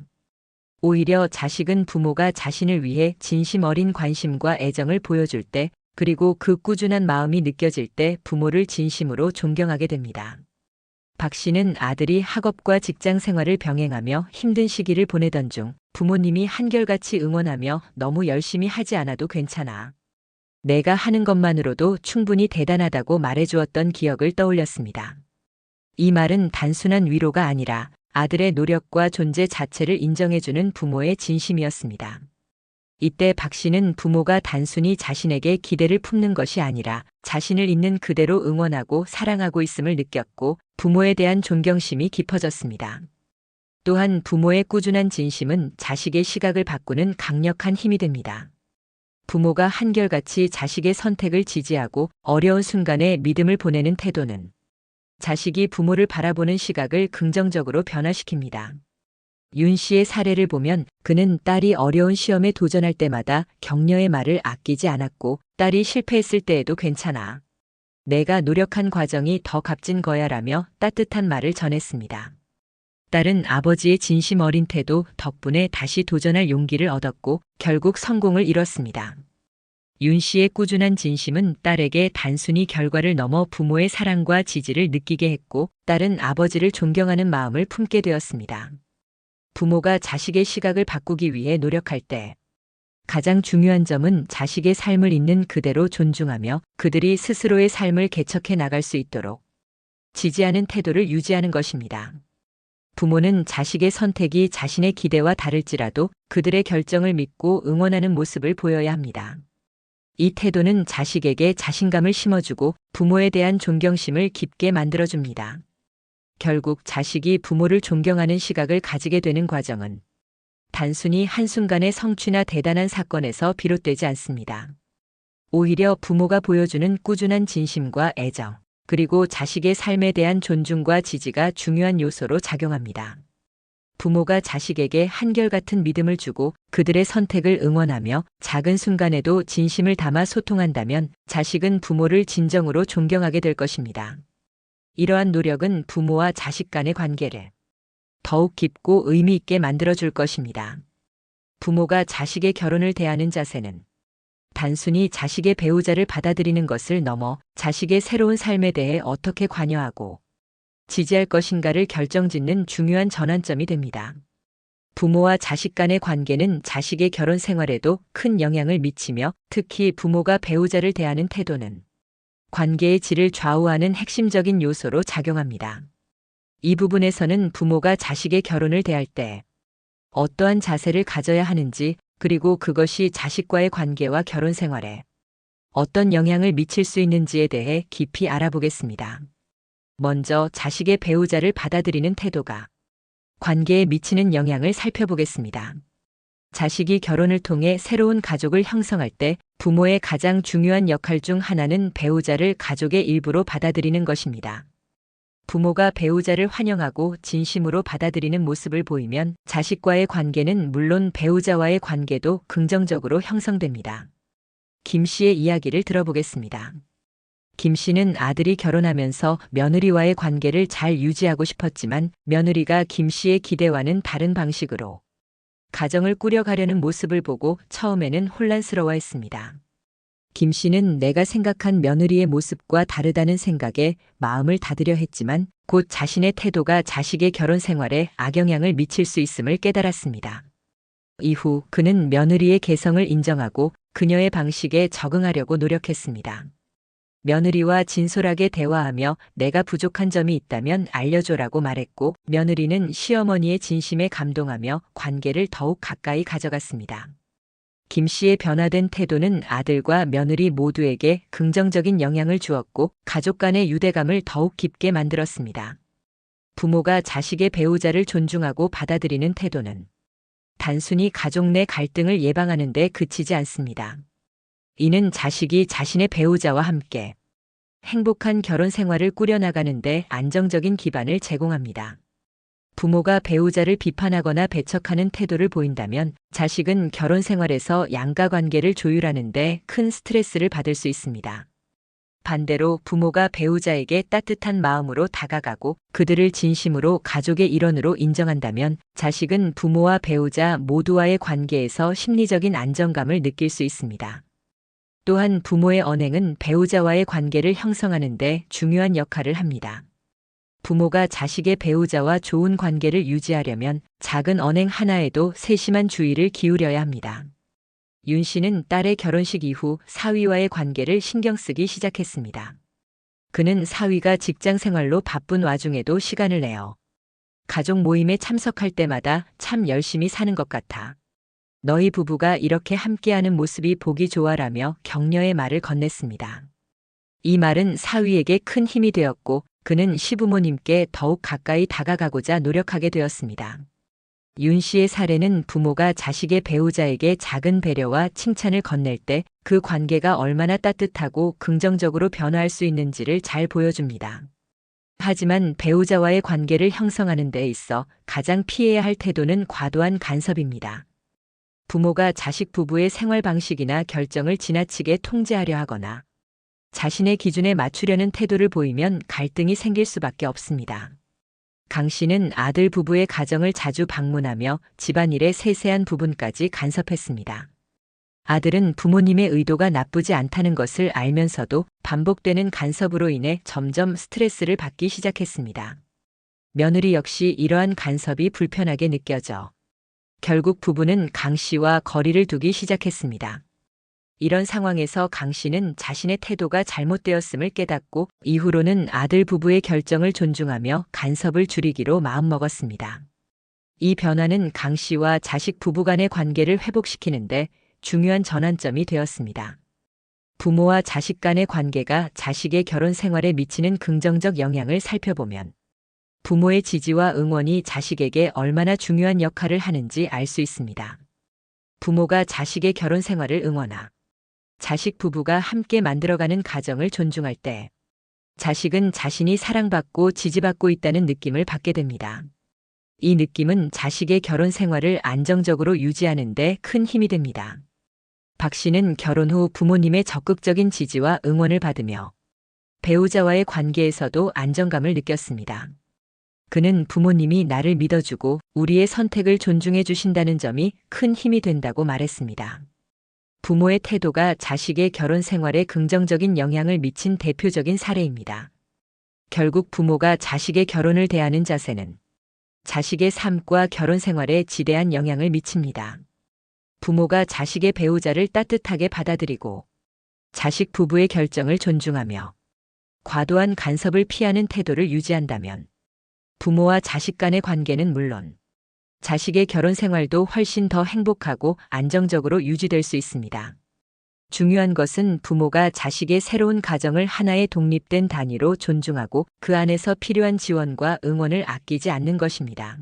오히려 자식은 부모가 자신을 위해 진심 어린 관심과 애정을 보여줄 때, 그리고 그 꾸준한 마음이 느껴질 때 부모를 진심으로 존경하게 됩니다. 박 씨는 아들이 학업과 직장 생활을 병행하며 힘든 시기를 보내던 중 부모님이 한결같이 응원하며 너무 열심히 하지 않아도 괜찮아. 내가 하는 것만으로도 충분히 대단하다고 말해주었던 기억을 떠올렸습니다. 이 말은 단순한 위로가 아니라 아들의 노력과 존재 자체를 인정해주는 부모의 진심이었습니다. 이때 박 씨는 부모가 단순히 자신에게 기대를 품는 것이 아니라 자신을 있는 그대로 응원하고 사랑하고 있음을 느꼈고 부모에 대한 존경심이 깊어졌습니다. 또한 부모의 꾸준한 진심은 자식의 시각을 바꾸는 강력한 힘이 됩니다. 부모가 한결같이 자식의 선택을 지지하고 어려운 순간에 믿음을 보내는 태도는 자식이 부모를 바라보는 시각을 긍정적으로 변화시킵니다. 윤 씨의 사례를 보면 그는 딸이 어려운 시험에 도전할 때마다 격려의 말을 아끼지 않았고 딸이 실패했을 때에도 괜찮아. 내가 노력한 과정이 더 값진 거야라며 따뜻한 말을 전했습니다. 딸은 아버지의 진심 어린 태도 덕분에 다시 도전할 용기를 얻었고 결국 성공을 이뤘습니다. 윤 씨의 꾸준한 진심은 딸에게 단순히 결과를 넘어 부모의 사랑과 지지를 느끼게 했고 딸은 아버지를 존경하는 마음을 품게 되었습니다. 부모가 자식의 시각을 바꾸기 위해 노력할 때 가장 중요한 점은 자식의 삶을 있는 그대로 존중하며 그들이 스스로의 삶을 개척해 나갈 수 있도록 지지하는 태도를 유지하는 것입니다. 부모는 자식의 선택이 자신의 기대와 다를지라도 그들의 결정을 믿고 응원하는 모습을 보여야 합니다. 이 태도는 자식에게 자신감을 심어주고 부모에 대한 존경심을 깊게 만들어줍니다. 결국 자식이 부모를 존경하는 시각을 가지게 되는 과정은 단순히 한순간의 성취나 대단한 사건에서 비롯되지 않습니다. 오히려 부모가 보여주는 꾸준한 진심과 애정, 그리고 자식의 삶에 대한 존중과 지지가 중요한 요소로 작용합니다. 부모가 자식에게 한결같은 믿음을 주고 그들의 선택을 응원하며 작은 순간에도 진심을 담아 소통한다면 자식은 부모를 진정으로 존경하게 될 것입니다. 이러한 노력은 부모와 자식 간의 관계를 더욱 깊고 의미 있게 만들어줄 것입니다. 부모가 자식의 결혼을 대하는 자세는 단순히 자식의 배우자를 받아들이는 것을 넘어 자식의 새로운 삶에 대해 어떻게 관여하고 지지할 것인가를 결정짓는 중요한 전환점이 됩니다. 부모와 자식 간의 관계는 자식의 결혼 생활에도 큰 영향을 미치며 특히 부모가 배우자를 대하는 태도는 관계의 질을 좌우하는 핵심적인 요소로 작용합니다. 이 부분에서는 부모가 자식의 결혼을 대할 때 어떠한 자세를 가져야 하는지, 그리고 그것이 자식과의 관계와 결혼 생활에 어떤 영향을 미칠 수 있는지에 대해 깊이 알아보겠습니다. 먼저 자식의 배우자를 받아들이는 태도가 관계에 미치는 영향을 살펴보겠습니다. 자식이 결혼을 통해 새로운 가족을 형성할 때 부모의 가장 중요한 역할 중 하나는 배우자를 가족의 일부로 받아들이는 것입니다. 부모가 배우자를 환영하고 진심으로 받아들이는 모습을 보이면 자식과의 관계는 물론 배우자와의 관계도 긍정적으로 형성됩니다. 김 씨의 이야기를 들어보겠습니다. 김 씨는 아들이 결혼하면서 며느리와의 관계를 잘 유지하고 싶었지만 며느리가 김 씨의 기대와는 다른 방식으로 가정을 꾸려가려는 모습을 보고 처음에는 혼란스러워했습니다. 김 씨는 내가 생각한 며느리의 모습과 다르다는 생각에 마음을 닫으려 했지만 곧 자신의 태도가 자식의 결혼 생활에 악영향을 미칠 수 있음을 깨달았습니다. 이후 그는 며느리의 개성을 인정하고 그녀의 방식에 적응하려고 노력했습니다. 며느리와 진솔하게 대화하며 내가 부족한 점이 있다면 알려줘라고 말했고 며느리는 시어머니의 진심에 감동하며 관계를 더욱 가까이 가져갔습니다. 김 씨의 변화된 태도는 아들과 며느리 모두에게 긍정적인 영향을 주었고 가족 간의 유대감을 더욱 깊게 만들었습니다. 부모가 자식의 배우자를 존중하고 받아들이는 태도는 단순히 가족 내 갈등을 예방하는 데 그치지 않습니다. 이는 자식이 자신의 배우자와 함께 행복한 결혼 생활을 꾸려나가는데 안정적인 기반을 제공합니다. 부모가 배우자를 비판하거나 배척하는 태도를 보인다면 자식은 결혼 생활에서 양가 관계를 조율하는데 큰 스트레스를 받을 수 있습니다. 반대로 부모가 배우자에게 따뜻한 마음으로 다가가고 그들을 진심으로 가족의 일원으로 인정한다면 자식은 부모와 배우자 모두와의 관계에서 심리적인 안정감을 느낄 수 있습니다. 또한 부모의 언행은 배우자와의 관계를 형성하는 데 중요한 역할을 합니다. 부모가 자식의 배우자와 좋은 관계를 유지하려면 작은 언행 하나에도 세심한 주의를 기울여야 합니다. 윤 씨는 딸의 결혼식 이후 사위와의 관계를 신경 쓰기 시작했습니다. 그는 사위가 직장 생활로 바쁜 와중에도 시간을 내어 가족 모임에 참석할 때마다 참 열심히 사는 것 같아. 너희 부부가 이렇게 함께하는 모습이 보기 좋아라며 격려의 말을 건넸습니다. 이 말은 사위에게 큰 힘이 되었고 그는 시부모님께 더욱 가까이 다가가고자 노력하게 되었습니다. 윤 씨의 사례는 부모가 자식의 배우자에게 작은 배려와 칭찬을 건넬 때 그 관계가 얼마나 따뜻하고 긍정적으로 변화할 수 있는지를 잘 보여줍니다. 하지만 배우자와의 관계를 형성하는 데 있어 가장 피해야 할 태도는 과도한 간섭입니다. 부모가 자식 부부의 생활 방식이나 결정을 지나치게 통제하려 하거나 자신의 기준에 맞추려는 태도를 보이면 갈등이 생길 수밖에 없습니다. 강 씨는 아들 부부의 가정을 자주 방문하며 집안일의 세세한 부분까지 간섭했습니다. 아들은 부모님의 의도가 나쁘지 않다는 것을 알면서도 반복되는 간섭으로 인해 점점 스트레스를 받기 시작했습니다. 며느리 역시 이러한 간섭이 불편하게 느껴져 결국 부부는 강 씨와 거리를 두기 시작했습니다. 이런 상황에서 강 씨는 자신의 태도가 잘못되었음을 깨닫고 이후로는 아들 부부의 결정을 존중하며 간섭을 줄이기로 마음먹었습니다. 이 변화는 강 씨와 자식 부부 간의 관계를 회복시키는데 중요한 전환점이 되었습니다. 부모와 자식 간의 관계가 자식의 결혼 생활에 미치는 긍정적 영향을 살펴보면 부모의 지지와 응원이 자식에게 얼마나 중요한 역할을 하는지 알 수 있습니다. 부모가 자식의 결혼 생활을 응원하 자식 부부가 함께 만들어가는 가정을 존중할 때 자식은 자신이 사랑받고 지지받고 있다는 느낌을 받게 됩니다. 이 느낌은 자식의 결혼 생활을 안정적으로 유지하는 데 큰 힘이 됩니다. 박 씨는 결혼 후 부모님의 적극적인 지지와 응원을 받으며 배우자와의 관계에서도 안정감을 느꼈습니다. 그는 부모님이 나를 믿어주고 우리의 선택을 존중해 주신다는 점이 큰 힘이 된다고 말했습니다. 부모의 태도가 자식의 결혼 생활에 긍정적인 영향을 미친 대표적인 사례입니다. 결국 부모가 자식의 결혼을 대하는 자세는 자식의 삶과 결혼 생활에 지대한 영향을 미칩니다. 부모가 자식의 배우자를 따뜻하게 받아들이고 자식 부부의 결정을 존중하며 과도한 간섭을 피하는 태도를 유지한다면 부모와 자식 간의 관계는 물론 자식의 결혼 생활도 훨씬 더 행복하고 안정적으로 유지될 수 있습니다. 중요한 것은 부모가 자식의 새로운 가정을 하나의 독립된 단위로 존중하고 그 안에서 필요한 지원과 응원을 아끼지 않는 것입니다.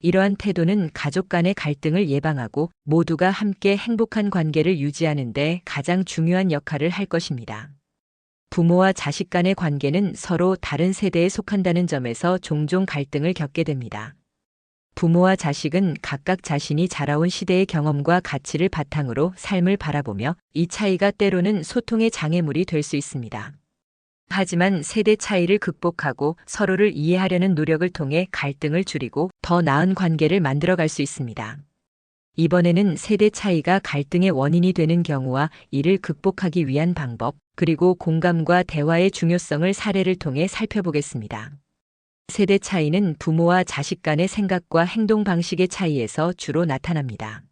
이러한 태도는 가족 간의 갈등을 예방하고 모두가 함께 행복한 관계를 유지하는 데 가장 중요한 역할을 할 것입니다. 부모와 자식 간의 관계는 서로 다른 세대에 속한다는 점에서 종종 갈등을 겪게 됩니다. 부모와 자식은 각각 자신이 자라온 시대의 경험과 가치를 바탕으로 삶을 바라보며 이 차이가 때로는 소통의 장애물이 될 수 있습니다. 하지만 세대 차이를 극복하고 서로를 이해하려는 노력을 통해 갈등을 줄이고 더 나은 관계를 만들어갈 수 있습니다. 이번에는 세대 차이가 갈등의 원인이 되는 경우와 이를 극복하기 위한 방법, 그리고 공감과 대화의 중요성을 사례를 통해 살펴보겠습니다. 세대 차이는 부모와 자식 간의 생각과 행동 방식의 차이에서 주로 나타납니다.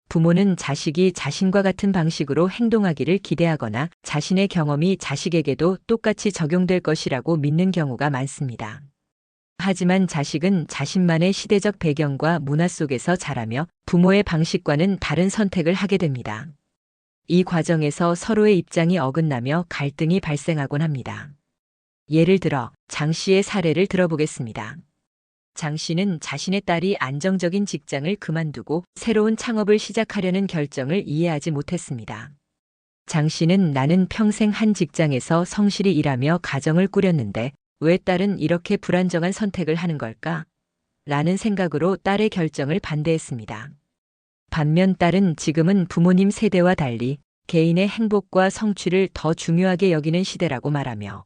부모는 자식이 자신과 같은 방식으로 행동하기를 기대하거나 자신의 경험이 자식에게도 똑같이 적용될 것이라고 믿는 경우가 많습니다. 하지만 자식은 자신만의 시대적 배경과 문화 속에서 자라며 부모의 방식과는 다른 선택을 하게 됩니다. 이 과정에서 서로의 입장이 어긋나며 갈등이 발생하곤 합니다. 예를 들어 장 씨의 사례를 들어보겠습니다. 장 씨는 자신의 딸이 안정적인 직장을 그만두고 새로운 창업을 시작하려는 결정을 이해하지 못했습니다. 장 씨는 나는 평생 한 직장에서 성실히 일하며 가정을 꾸렸는데 왜 딸은 이렇게 불안정한 선택을 하는 걸까? 라는 생각으로 딸의 결정을 반대했습니다. 반면 딸은 지금은 부모님 세대와 달리 개인의 행복과 성취를 더 중요하게 여기는 시대라고 말하며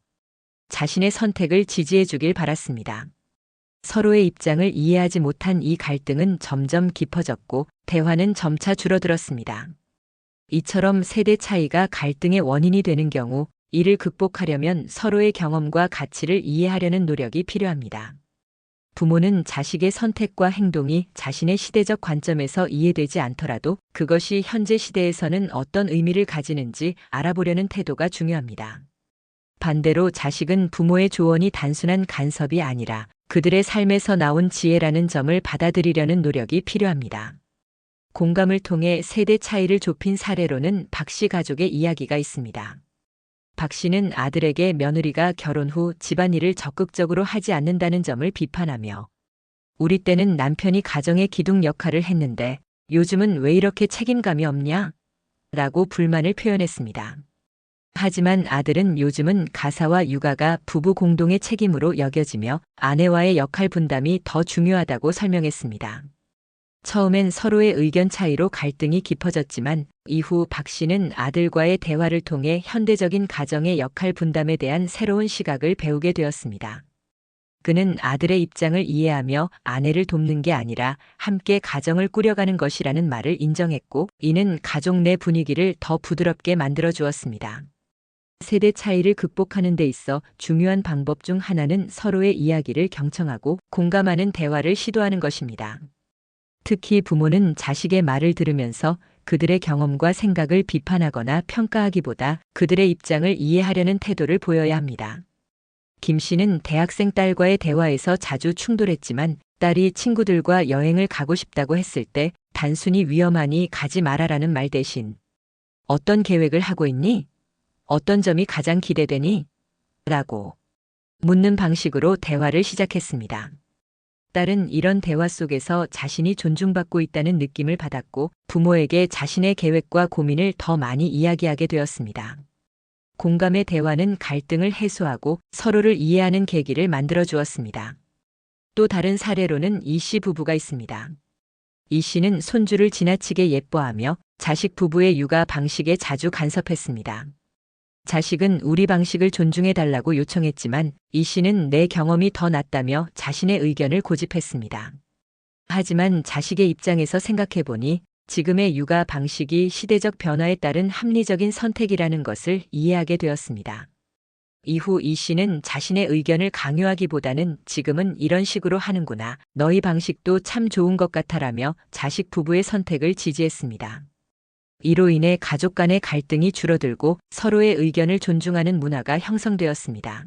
자신의 선택을 지지해 주길 바랐습니다. 서로의 입장을 이해하지 못한 이 갈등은 점점 깊어졌고 대화는 점차 줄어들었습니다. 이처럼 세대 차이가 갈등의 원인이 되는 경우 이를 극복하려면 서로의 경험과 가치를 이해하려는 노력이 필요합니다. 부모는 자식의 선택과 행동이 자신의 시대적 관점에서 이해되지 않더라도 그것이 현재 시대에서는 어떤 의미를 가지는지 알아보려는 태도가 중요합니다. 반대로 자식은 부모의 조언이 단순한 간섭이 아니라 그들의 삶에서 나온 지혜라는 점을 받아들이려는 노력이 필요합니다. 공감을 통해 세대 차이를 좁힌 사례로는 박 씨 가족의 이야기가 있습니다. 박 씨는 아들에게 며느리가 결혼 후 집안일을 적극적으로 하지 않는다는 점을 비판하며 우리 때는 남편이 가정의 기둥 역할을 했는데 요즘은 왜 이렇게 책임감이 없냐? 라고 불만을 표현했습니다. 하지만 아들은 요즘은 가사와 육아가 부부 공동의 책임으로 여겨지며 아내와의 역할 분담이 더 중요하다고 설명했습니다. 처음엔 서로의 의견 차이로 갈등이 깊어졌지만 이후 박 씨는 아들과의 대화를 통해 현대적인 가정의 역할 분담에 대한 새로운 시각을 배우게 되었습니다. 그는 아들의 입장을 이해하며 아내를 돕는 게 아니라 함께 가정을 꾸려가는 것이라는 말을 인정했고 이는 가족 내 분위기를 더 부드럽게 만들어 주었습니다. 세대 차이를 극복하는 데 있어 중요한 방법 중 하나는 서로의 이야기를 경청하고 공감하는 대화를 시도하는 것입니다. 특히 부모는 자식의 말을 들으면서 그들의 경험과 생각을 비판하거나 평가하기보다 그들의 입장을 이해하려는 태도를 보여야 합니다. 김 씨는 대학생 딸과의 대화에서 자주 충돌했지만 딸이 친구들과 여행을 가고 싶다고 했을 때 단순히 위험하니 가지 마라라는 말 대신 어떤 계획을 하고 있니? 어떤 점이 가장 기대되니? 라고 묻는 방식으로 대화를 시작했습니다. 딸은 이런 대화 속에서 자신이 존중받고 있다는 느낌을 받았고 부모에게 자신의 계획과 고민을 더 많이 이야기하게 되었습니다. 공감의 대화는 갈등을 해소하고 서로를 이해하는 계기를 만들어 주었습니다. 또 다른 사례로는 이 씨 부부가 있습니다. 이 씨는 손주를 지나치게 예뻐하며 자식 부부의 육아 방식에 자주 간섭했습니다. 자식은 우리 방식을 존중해달라고 요청했지만 이 씨는 내 경험이 더 낫다며 자신의 의견을 고집했습니다. 하지만 자식의 입장에서 생각해보니 지금의 육아 방식이 시대적 변화에 따른 합리적인 선택이라는 것을 이해하게 되었습니다. 이후 이 씨는 자신의 의견을 강요하기보다는 지금은 이런 식으로 하는구나. 너희 방식도 참 좋은 것 같아라며 자식 부부의 선택을 지지했습니다. 이로 인해 가족 간의 갈등이 줄어들고 서로의 의견을 존중하는 문화가 형성되었습니다.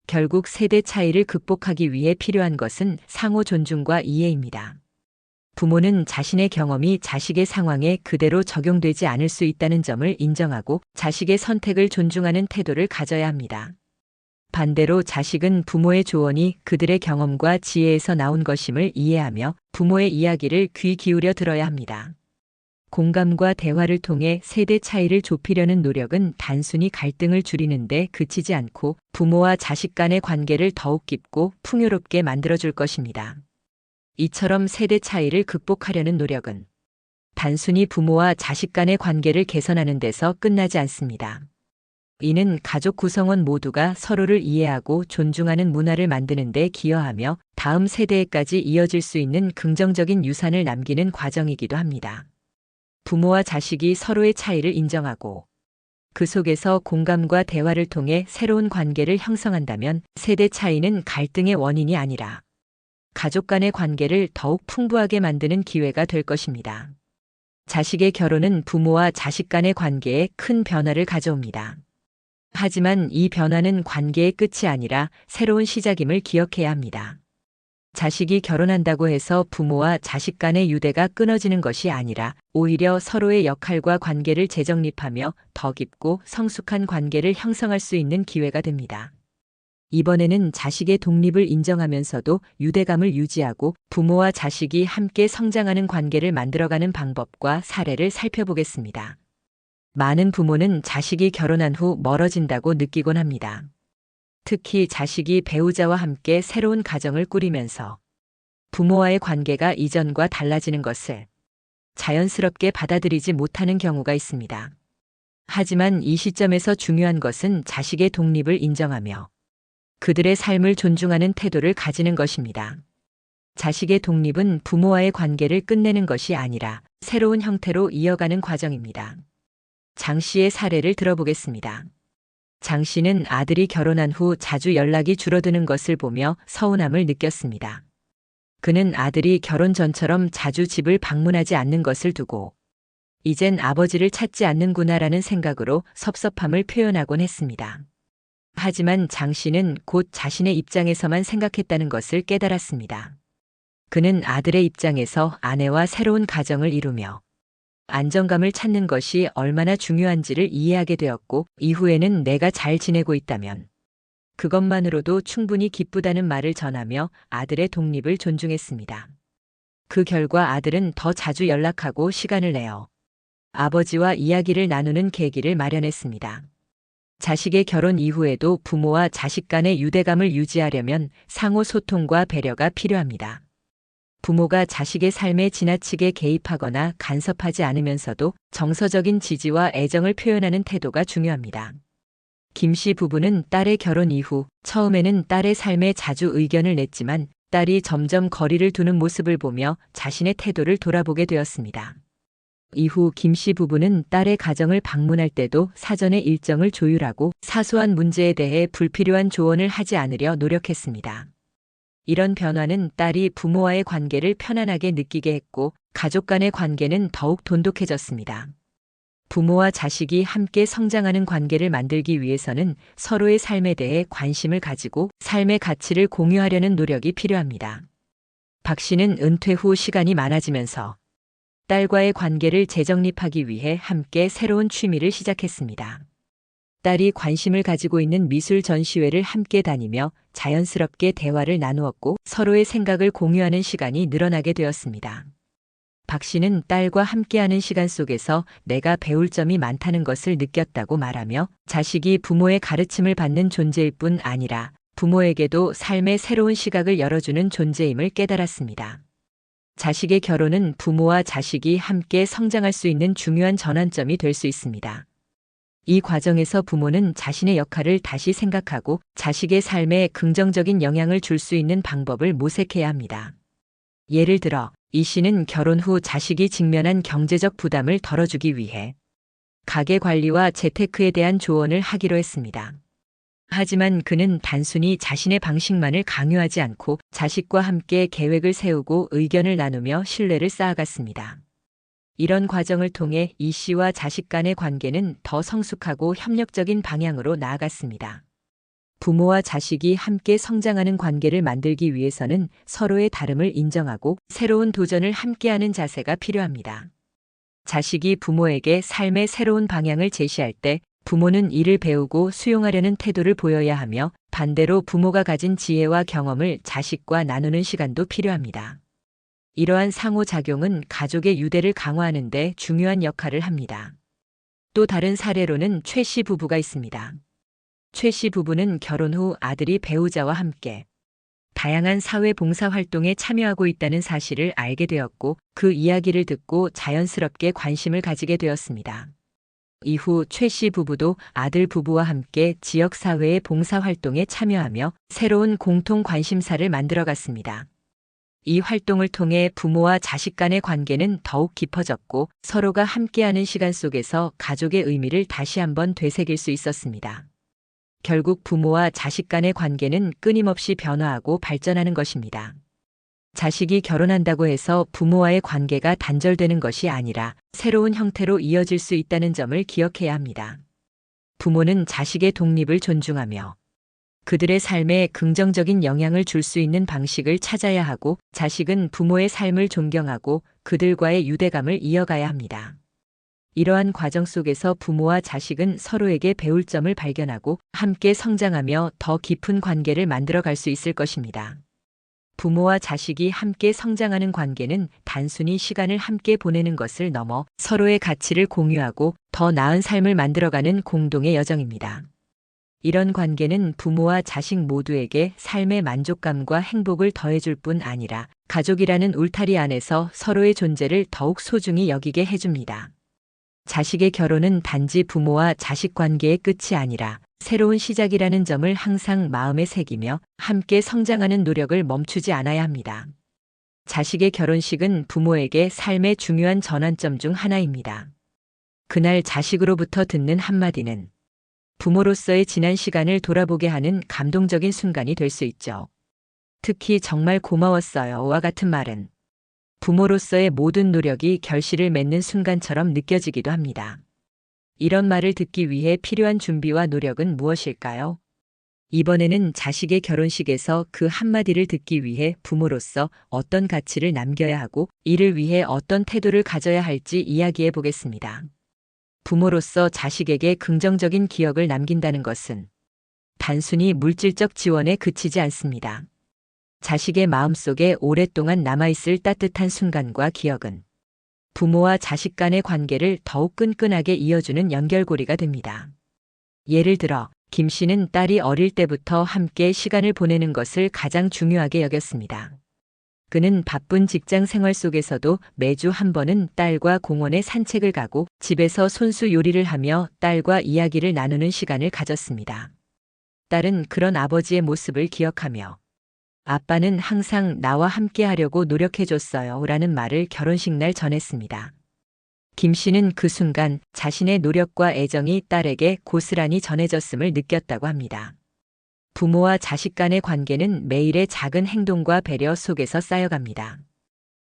결국 세대 차이를 극복하기 위해 필요한 것은 상호 존중과 이해입니다. 부모는 자신의 경험이 자식의 상황에 그대로 적용되지 않을 수 있다는 점을 인정하고 자식의 선택을 존중하는 태도를 가져야 합니다. 반대로 자식은 부모의 조언이 그들의 경험과 지혜에서 나온 것임을 이해하며 부모의 이야기를 귀 기울여 들어야 합니다. 공감과 대화를 통해 세대 차이를 좁히려는 노력은 단순히 갈등을 줄이는 데 그치지 않고 부모와 자식 간의 관계를 더욱 깊고 풍요롭게 만들어줄 것입니다. 이처럼 세대 차이를 극복하려는 노력은 단순히 부모와 자식 간의 관계를 개선하는 데서 끝나지 않습니다. 이는 가족 구성원 모두가 서로를 이해하고 존중하는 문화를 만드는 데 기여하며 다음 세대에까지 이어질 수 있는 긍정적인 유산을 남기는 과정이기도 합니다. 부모와 자식이 서로의 차이를 인정하고 그 속에서 공감과 대화를 통해 새로운 관계를 형성한다면 세대 차이는 갈등의 원인이 아니라 가족 간의 관계를 더욱 풍부하게 만드는 기회가 될 것입니다. 자식의 결혼은 부모와 자식 간의 관계에 큰 변화를 가져옵니다. 하지만 이 변화는 관계의 끝이 아니라 새로운 시작임을 기억해야 합니다. 자식이 결혼한다고 해서 부모와 자식 간의 유대가 끊어지는 것이 아니라 오히려 서로의 역할과 관계를 재정립하며 더 깊고 성숙한 관계를 형성할 수 있는 기회가 됩니다. 이번에는 자식의 독립을 인정하면서도 유대감을 유지하고 부모와 자식이 함께 성장하는 관계를 만들어가는 방법과 사례를 살펴보겠습니다. 많은 부모는 자식이 결혼한 후 멀어진다고 느끼곤 합니다. 특히 자식이 배우자와 함께 새로운 가정을 꾸리면서 부모와의 관계가 이전과 달라지는 것을 자연스럽게 받아들이지 못하는 경우가 있습니다. 하지만 이 시점에서 중요한 것은 자식의 독립을 인정하며 그들의 삶을 존중하는 태도를 가지는 것입니다. 자식의 독립은 부모와의 관계를 끝내는 것이 아니라 새로운 형태로 이어가는 과정입니다. 장 씨의 사례를 들어보겠습니다. 장 씨는 아들이 결혼한 후 자주 연락이 줄어드는 것을 보며 서운함을 느꼈습니다. 그는 아들이 결혼 전처럼 자주 집을 방문하지 않는 것을 두고 이젠 아버지를 찾지 않는구나라는 생각으로 섭섭함을 표현하곤 했습니다. 하지만 장 씨는 곧 자신의 입장에서만 생각했다는 것을 깨달았습니다. 그는 아들의 입장에서 아내와 새로운 가정을 이루며 안정감을 찾는 것이 얼마나 중요한지를 이해하게 되었고 이후에는 내가 잘 지내고 있다면 그것만으로도 충분히 기쁘다는 말을 전하며 아들의 독립을 존중했습니다. 그 결과 아들은 더 자주 연락하고 시간을 내어 아버지와 이야기를 나누는 계기를 마련했습니다. 자식의 결혼 이후에도 부모와 자식 간의 유대감을 유지하려면 상호 소통과 배려가 필요합니다. 부모가 자식의 삶에 지나치게 개입하거나 간섭하지 않으면서도 정서적인 지지와 애정을 표현하는 태도가 중요합니다. 김 씨 부부는 딸의 결혼 이후 처음에는 딸의 삶에 자주 의견을 냈지만 딸이 점점 거리를 두는 모습을 보며 자신의 태도를 돌아보게 되었습니다. 이후 김 씨 부부는 딸의 가정을 방문할 때도 사전에 일정을 조율하고 사소한 문제에 대해 불필요한 조언을 하지 않으려 노력했습니다. 이런 변화는 딸이 부모와의 관계를 편안하게 느끼게 했고 가족 간의 관계는 더욱 돈독해졌습니다. 부모와 자식이 함께 성장하는 관계를 만들기 위해서는 서로의 삶에 대해 관심을 가지고 삶의 가치를 공유하려는 노력이 필요합니다. 박 씨는 은퇴 후 시간이 많아지면서 딸과의 관계를 재정립하기 위해 함께 새로운 취미를 시작했습니다. 딸이 관심을 가지고 있는 미술 전시회를 함께 다니며 자연스럽게 대화를 나누었고 서로의 생각을 공유하는 시간이 늘어나게 되었습니다. 박 씨는 딸과 함께하는 시간 속에서 내가 배울 점이 많다는 것을 느꼈다고 말하며 자식이 부모의 가르침을 받는 존재일 뿐 아니라 부모에게도 삶의 새로운 시각을 열어주는 존재임을 깨달았습니다. 자식의 결혼은 부모와 자식이 함께 성장할 수 있는 중요한 전환점이 될 수 있습니다. 이 과정에서 부모는 자신의 역할을 다시 생각하고 자식의 삶에 긍정적인 영향을 줄 수 있는 방법을 모색해야 합니다. 예를 들어, 이 씨는 결혼 후 자식이 직면한 경제적 부담을 덜어주기 위해 가계 관리와 재테크에 대한 조언을 하기로 했습니다. 하지만 그는 단순히 자신의 방식만을 강요하지 않고 자식과 함께 계획을 세우고 의견을 나누며 신뢰를 쌓아갔습니다. 이런 과정을 통해 이 씨와 자식 간의 관계는 더 성숙하고 협력적인 방향으로 나아갔습니다. 부모와 자식이 함께 성장하는 관계를 만들기 위해서는 서로의 다름을 인정하고 새로운 도전을 함께하는 자세가 필요합니다. 자식이 부모에게 삶의 새로운 방향을 제시할 때 부모는 이를 배우고 수용하려는 태도를 보여야 하며, 반대로 부모가 가진 지혜와 경험을 자식과 나누는 시간도 필요합니다. 이러한 상호작용은 가족의 유대를 강화하는 데 중요한 역할을 합니다. 또 다른 사례로는 최 씨 부부가 있습니다. 최 씨 부부는 결혼 후 아들이 배우자와 함께 다양한 사회 봉사 활동에 참여하고 있다는 사실을 알게 되었고, 그 이야기를 듣고 자연스럽게 관심을 가지게 되었습니다. 이후 최 씨 부부도 아들 부부와 함께 지역 사회의 봉사 활동에 참여하며 새로운 공통 관심사를 만들어갔습니다. 이 활동을 통해 부모와 자식 간의 관계는 더욱 깊어졌고, 서로가 함께하는 시간 속에서 가족의 의미를 다시 한번 되새길 수 있었습니다. 결국 부모와 자식 간의 관계는 끊임없이 변화하고 발전하는 것입니다. 자식이 결혼한다고 해서 부모와의 관계가 단절되는 것이 아니라 새로운 형태로 이어질 수 있다는 점을 기억해야 합니다. 부모는 자식의 독립을 존중하며 그들의 삶에 긍정적인 영향을 줄 수 있는 방식을 찾아야 하고, 자식은 부모의 삶을 존경하고 그들과의 유대감을 이어가야 합니다. 이러한 과정 속에서 부모와 자식은 서로에게 배울 점을 발견하고 함께 성장하며 더 깊은 관계를 만들어갈 수 있을 것입니다. 부모와 자식이 함께 성장하는 관계는 단순히 시간을 함께 보내는 것을 넘어 서로의 가치를 공유하고 더 나은 삶을 만들어가는 공동의 여정입니다. 이런 관계는 부모와 자식 모두에게 삶의 만족감과 행복을 더해줄 뿐 아니라 가족이라는 울타리 안에서 서로의 존재를 더욱 소중히 여기게 해줍니다. 자식의 결혼은 단지 부모와 자식 관계의 끝이 아니라 새로운 시작이라는 점을 항상 마음에 새기며 함께 성장하는 노력을 멈추지 않아야 합니다. 자식의 결혼식은 부모에게 삶의 중요한 전환점 중 하나입니다. 그날 자식으로부터 듣는 한마디는 부모로서의 지난 시간을 돌아보게 하는 감동적인 순간이 될 수 있죠. 특히 "정말 고마웠어요와 같은 말은 부모로서의 모든 노력이 결실을 맺는 순간처럼 느껴지기도 합니다. 이런 말을 듣기 위해 필요한 준비와 노력은 무엇일까요? 이번에는 자식의 결혼식에서 그 한마디를 듣기 위해 부모로서 어떤 가치를 남겨야 하고 이를 위해 어떤 태도를 가져야 할지 이야기해 보겠습니다. 부모로서 자식에게 긍정적인 기억을 남긴다는 것은 단순히 물질적 지원에 그치지 않습니다. 자식의 마음속에 오랫동안 남아있을 따뜻한 순간과 기억은 부모와 자식 간의 관계를 더욱 끈끈하게 이어주는 연결고리가 됩니다. 예를 들어 김 씨는 딸이 어릴 때부터 함께 시간을 보내는 것을 가장 중요하게 여겼습니다. 그는 바쁜 직장 생활 속에서도 매주 한 번은 딸과 공원에 산책을 가고 집에서 손수 요리를 하며 딸과 이야기를 나누는 시간을 가졌습니다. 딸은 그런 아버지의 모습을 기억하며 "아빠는 항상 나와 함께 하려고 노력해줬어요 라는 말을 결혼식 날 전했습니다. 김 씨는 그 순간 자신의 노력과 애정이 딸에게 고스란히 전해졌음을 느꼈다고 합니다. 부모와 자식 간의 관계는 매일의 작은 행동과 배려 속에서 쌓여갑니다.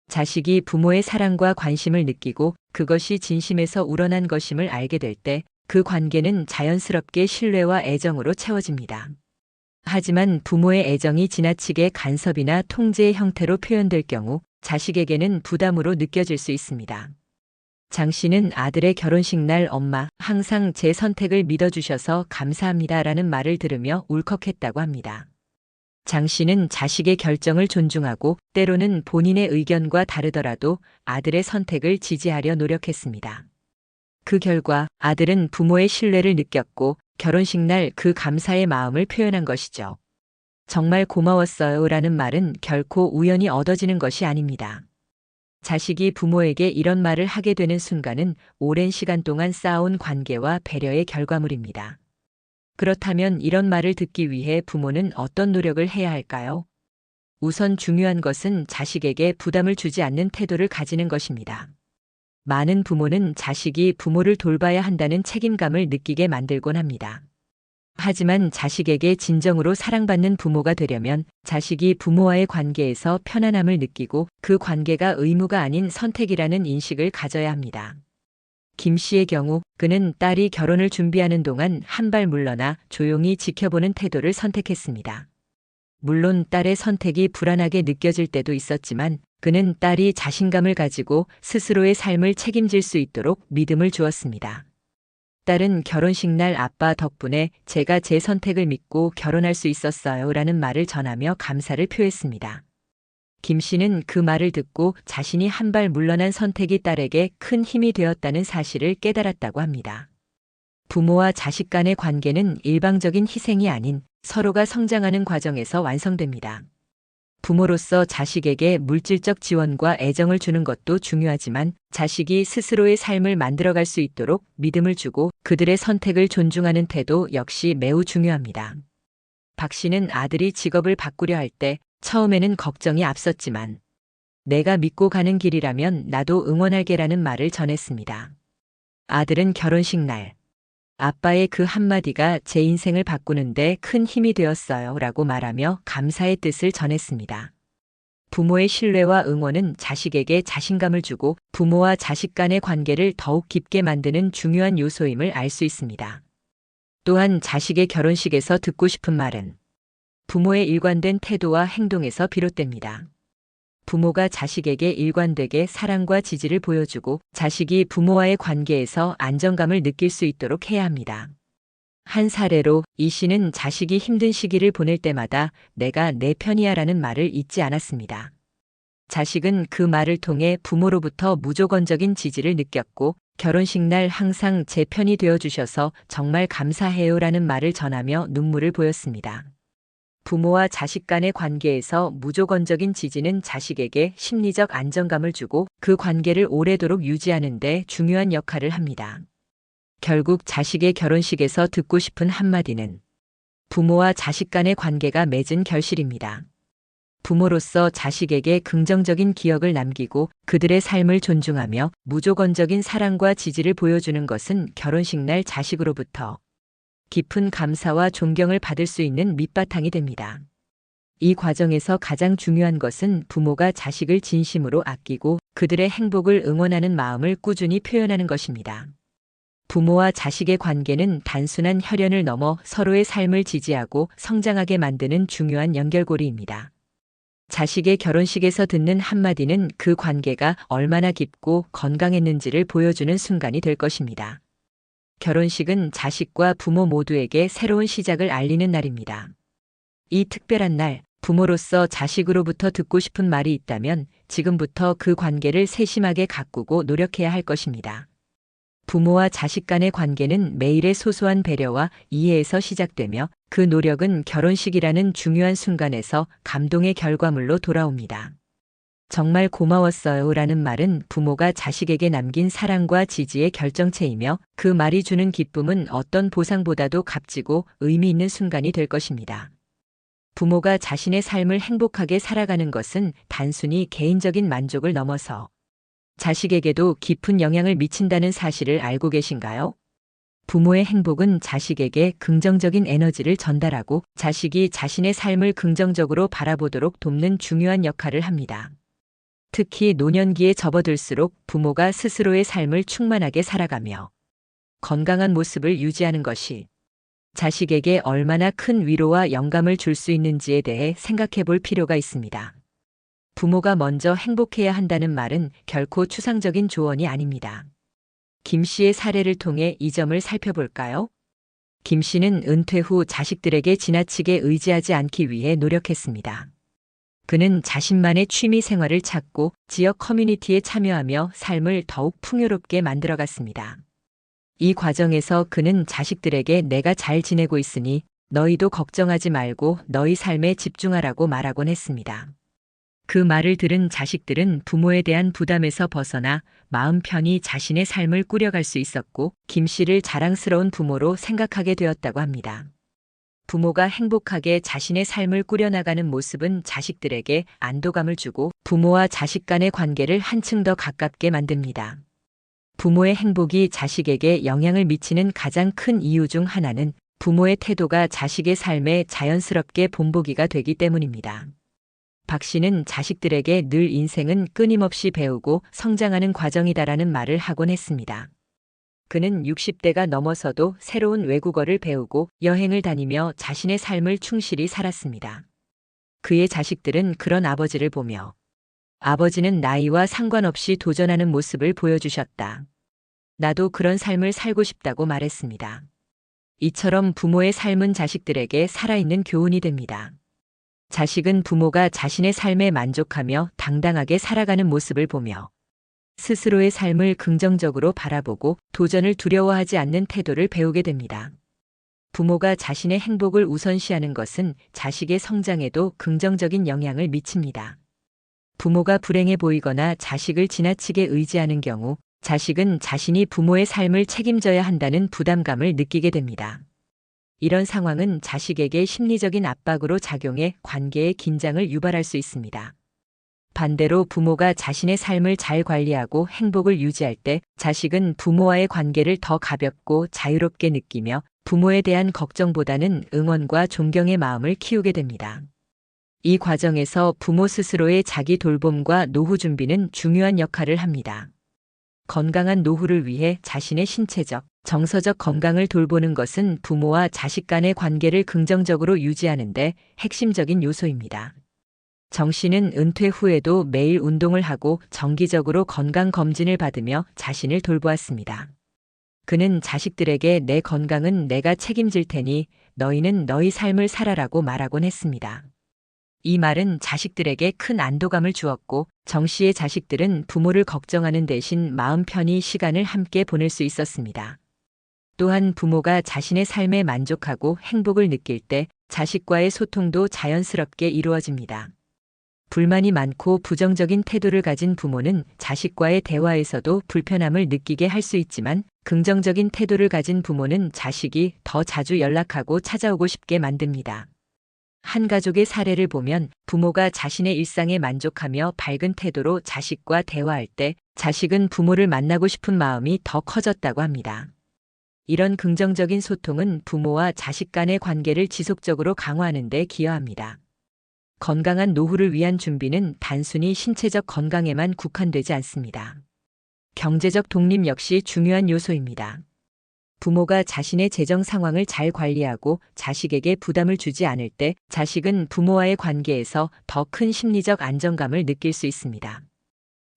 자식이 부모의 사랑과 관심을 느끼고 그것이 진심에서 우러난 것임을 알게 될 때 그 관계는 자연스럽게 신뢰와 애정으로 채워집니다. 하지만 부모의 애정이 지나치게 간섭이나 통제의 형태로 표현될 경우 자식에게는 부담으로 느껴질 수 있습니다. 장 씨는 아들의 결혼식 날 "엄마, 항상 제 선택을 믿어주셔서 감사합니다 라는 말을 들으며 울컥했다고 합니다. 장 씨는 자식의 결정을 존중하고 때로는 본인의 의견과 다르더라도 아들의 선택을 지지하려 노력했습니다. 그 결과 아들은 부모의 신뢰를 느꼈고 결혼식 날 그 감사의 마음을 표현한 것이죠. "정말 고마웠어요 라는 말은 결코 우연히 얻어지는 것이 아닙니다. 자식이 부모에게 이런 말을 하게 되는 순간은 오랜 시간 동안 쌓아온 관계와 배려의 결과물입니다. 그렇다면 이런 말을 듣기 위해 부모는 어떤 노력을 해야 할까요? 우선 중요한 것은 자식에게 부담을 주지 않는 태도를 가지는 것입니다. 많은 부모는 자식이 부모를 돌봐야 한다는 책임감을 느끼게 만들곤 합니다. 하지만 자식에게 진정으로 사랑받는 부모가 되려면 자식이 부모와의 관계에서 편안함을 느끼고 그 관계가 의무가 아닌 선택이라는 인식을 가져야 합니다. 김 씨의 경우 그는 딸이 결혼을 준비하는 동안 한 발 물러나 조용히 지켜보는 태도를 선택했습니다. 물론 딸의 선택이 불안하게 느껴질 때도 있었지만 그는 딸이 자신감을 가지고 스스로의 삶을 책임질 수 있도록 믿음을 주었습니다. 딸은 결혼식 날 아빠 덕분에 제가 제 선택을 믿고 결혼할 수 있었어요 라는 말을 전하며 감사를 표했습니다. 김 씨는 그 말을 듣고 자신이 한 발 물러난 선택이 딸에게 큰 힘이 되었다는 사실을 깨달았다고 합니다. 부모와 자식 간의 관계는 일방적인 희생이 아닌 서로가 성장하는 과정에서 완성됩니다. 부모로서 자식에게 물질적 지원과 애정을 주는 것도 중요하지만 자식이 스스로의 삶을 만들어갈 수 있도록 믿음을 주고 그들의 선택을 존중하는 태도 역시 매우 중요합니다. 박 씨는 아들이 직업을 바꾸려 할 때 처음에는 걱정이 앞섰지만 내가 믿고 가는 길이라면 나도 응원할게라는 말을 전했습니다. 아들은 결혼식 날 아빠의 그 한마디가 제 인생을 바꾸는데 큰 힘이 되었어요 라고 말하며 감사의 뜻을 전했습니다. 부모의 신뢰와 응원은 자식에게 자신감을 주고 부모와 자식 간의 관계를 더욱 깊게 만드는 중요한 요소임을 알 수 있습니다. 또한 자식의 결혼식에서 듣고 싶은 말은 부모의 일관된 태도와 행동에서 비롯됩니다. 부모가 자식에게 일관되게 사랑과 지지를 보여주고 자식이 부모와의 관계에서 안정감을 느낄 수 있도록 해야 합니다. 한 사례로 이 씨는 자식이 힘든 시기를 보낼 때마다 내가 내 편이야 라는 말을 잊지 않았습니다. 자식은 그 말을 통해 부모로부터 무조건적인 지지를 느꼈고 결혼식 날 항상 제 편이 되어주셔서 정말 감사해요 라는 말을 전하며 눈물을 보였습니다. 부모와 자식 간의 관계에서 무조건적인 지지는 자식에게 심리적 안정감을 주고 그 관계를 오래도록 유지하는 데 중요한 역할을 합니다. 결국 자식의 결혼식에서 듣고 싶은 한마디는 부모와 자식 간의 관계가 맺은 결실입니다. 부모로서 자식에게 긍정적인 기억을 남기고 그들의 삶을 존중하며 무조건적인 사랑과 지지를 보여주는 것은 결혼식 날 자식으로부터 깊은 감사와 존경을 받을 수 있는 밑바탕이 됩니다. 이 과정에서 가장 중요한 것은 부모가 자식을 진심으로 아끼고 그들의 행복을 응원하는 마음을 꾸준히 표현하는 것입니다. 부모와 자식의 관계는 단순한 혈연을 넘어 서로의 삶을 지지하고 성장하게 만드는 중요한 연결고리입니다. 자식의 결혼식에서 듣는 한마디는 그 관계가 얼마나 깊고 건강했는지를 보여주는 순간이 될 것입니다. 결혼식은 자식과 부모 모두에게 새로운 시작을 알리는 날입니다. 이 특별한 날, 부모로서 자식으로부터 듣고 싶은 말이 있다면 지금부터 그 관계를 세심하게 가꾸고 노력해야 할 것입니다. 부모와 자식 간의 관계는 매일의 소소한 배려와 이해에서 시작되며 그 노력은 결혼식이라는 중요한 순간에서 감동의 결과물로 돌아옵니다. 정말 고마웠어요 라는 말은 부모가 자식에게 남긴 사랑과 지지의 결정체이며 그 말이 주는 기쁨은 어떤 보상보다도 값지고 의미 있는 순간이 될 것입니다. 부모가 자신의 삶을 행복하게 살아가는 것은 단순히 개인적인 만족을 넘어서 자식에게도 깊은 영향을 미친다는 사실을 알고 계신가요? 부모의 행복은 자식에게 긍정적인 에너지를 전달하고 자식이 자신의 삶을 긍정적으로 바라보도록 돕는 중요한 역할을 합니다. 특히 노년기에 접어들수록 부모가 스스로의 삶을 충만하게 살아가며 건강한 모습을 유지하는 것이 자식에게 얼마나 큰 위로와 영감을 줄 수 있는지에 대해 생각해 볼 필요가 있습니다. 부모가 먼저 행복해야 한다는 말은 결코 추상적인 조언이 아닙니다. 김 씨의 사례를 통해 이 점을 살펴볼까요? 김 씨는 은퇴 후 자식들에게 지나치게 의지하지 않기 위해 노력했습니다. 그는 자신만의 취미 생활을 찾고 지역 커뮤니티에 참여하며 삶을 더욱 풍요롭게 만들어갔습니다. 이 과정에서 그는 자식들에게 내가 잘 지내고 있으니 너희도 걱정하지 말고 너희 삶에 집중하라고 말하곤 했습니다. 그 말을 들은 자식들은 부모에 대한 부담에서 벗어나 마음 편히 자신의 삶을 꾸려갈 수 있었고 김 씨를 자랑스러운 부모로 생각하게 되었다고 합니다. 부모가 행복하게 자신의 삶을 꾸려나가는 모습은 자식들에게 안도감을 주고 부모와 자식 간의 관계를 한층 더 가깝게 만듭니다. 부모의 행복이 자식에게 영향을 미치는 가장 큰 이유 중 하나는 부모의 태도가 자식의 삶에 자연스럽게 본보기가 되기 때문입니다. 박 씨는 자식들에게 늘 인생은 끊임없이 배우고 성장하는 과정이다라는 말을 하곤 했습니다. 그는 60대가 넘어서도 새로운 외국어를 배우고 여행을 다니며 자신의 삶을 충실히 살았습니다. 그의 자식들은 그런 아버지를 보며 아버지는 나이와 상관없이 도전하는 모습을 보여주셨다. 나도 그런 삶을 살고 싶다고 말했습니다. 이처럼 부모의 삶은 자식들에게 살아있는 교훈이 됩니다. 자식은 부모가 자신의 삶에 만족하며 당당하게 살아가는 모습을 보며 스스로의 삶을 긍정적으로 바라보고 도전을 두려워하지 않는 태도를 배우게 됩니다. 부모가 자신의 행복을 우선시하는 것은 자식의 성장에도 긍정적인 영향을 미칩니다. 부모가 불행해 보이거나 자식을 지나치게 의지하는 경우 자식은 자신이 부모의 삶을 책임져야 한다는 부담감을 느끼게 됩니다. 이런 상황은 자식에게 심리적인 압박으로 작용해 관계의 긴장을 유발할 수 있습니다. 반대로 부모가 자신의 삶을 잘 관리하고 행복을 유지할 때 자식은 부모와의 관계를 더 가볍고 자유롭게 느끼며 부모에 대한 걱정보다는 응원과 존경의 마음을 키우게 됩니다. 이 과정에서 부모 스스로의 자기 돌봄과 노후 준비는 중요한 역할을 합니다. 건강한 노후를 위해 자신의 신체적, 정서적 건강을 돌보는 것은 부모와 자식 간의 관계를 긍정적으로 유지하는 데 핵심적인 요소입니다. 정 씨는 은퇴 후에도 매일 운동을 하고 정기적으로 건강검진을 받으며 자신을 돌보았습니다. 그는 자식들에게 내 건강은 내가 책임질 테니 너희는 너희 삶을 살아라고 말하곤 했습니다. 이 말은 자식들에게 큰 안도감을 주었고 정 씨의 자식들은 부모를 걱정하는 대신 마음 편히 시간을 함께 보낼 수 있었습니다. 또한 부모가 자신의 삶에 만족하고 행복을 느낄 때 자식과의 소통도 자연스럽게 이루어집니다. 불만이 많고 부정적인 태도를 가진 부모는 자식과의 대화에서도 불편함을 느끼게 할 수 있지만 긍정적인 태도를 가진 부모는 자식이 더 자주 연락하고 찾아오고 싶게 만듭니다. 한 가족의 사례를 보면 부모가 자신의 일상에 만족하며 밝은 태도로 자식과 대화할 때 자식은 부모를 만나고 싶은 마음이 더 커졌다고 합니다. 이런 긍정적인 소통은 부모와 자식 간의 관계를 지속적으로 강화하는 데 기여합니다. 건강한 노후를 위한 준비는 단순히 신체적 건강에만 국한되지 않습니다. 경제적 독립 역시 중요한 요소입니다. 부모가 자신의 재정 상황을 잘 관리하고 자식에게 부담을 주지 않을 때 자식은 부모와의 관계에서 더 큰 심리적 안정감을 느낄 수 있습니다.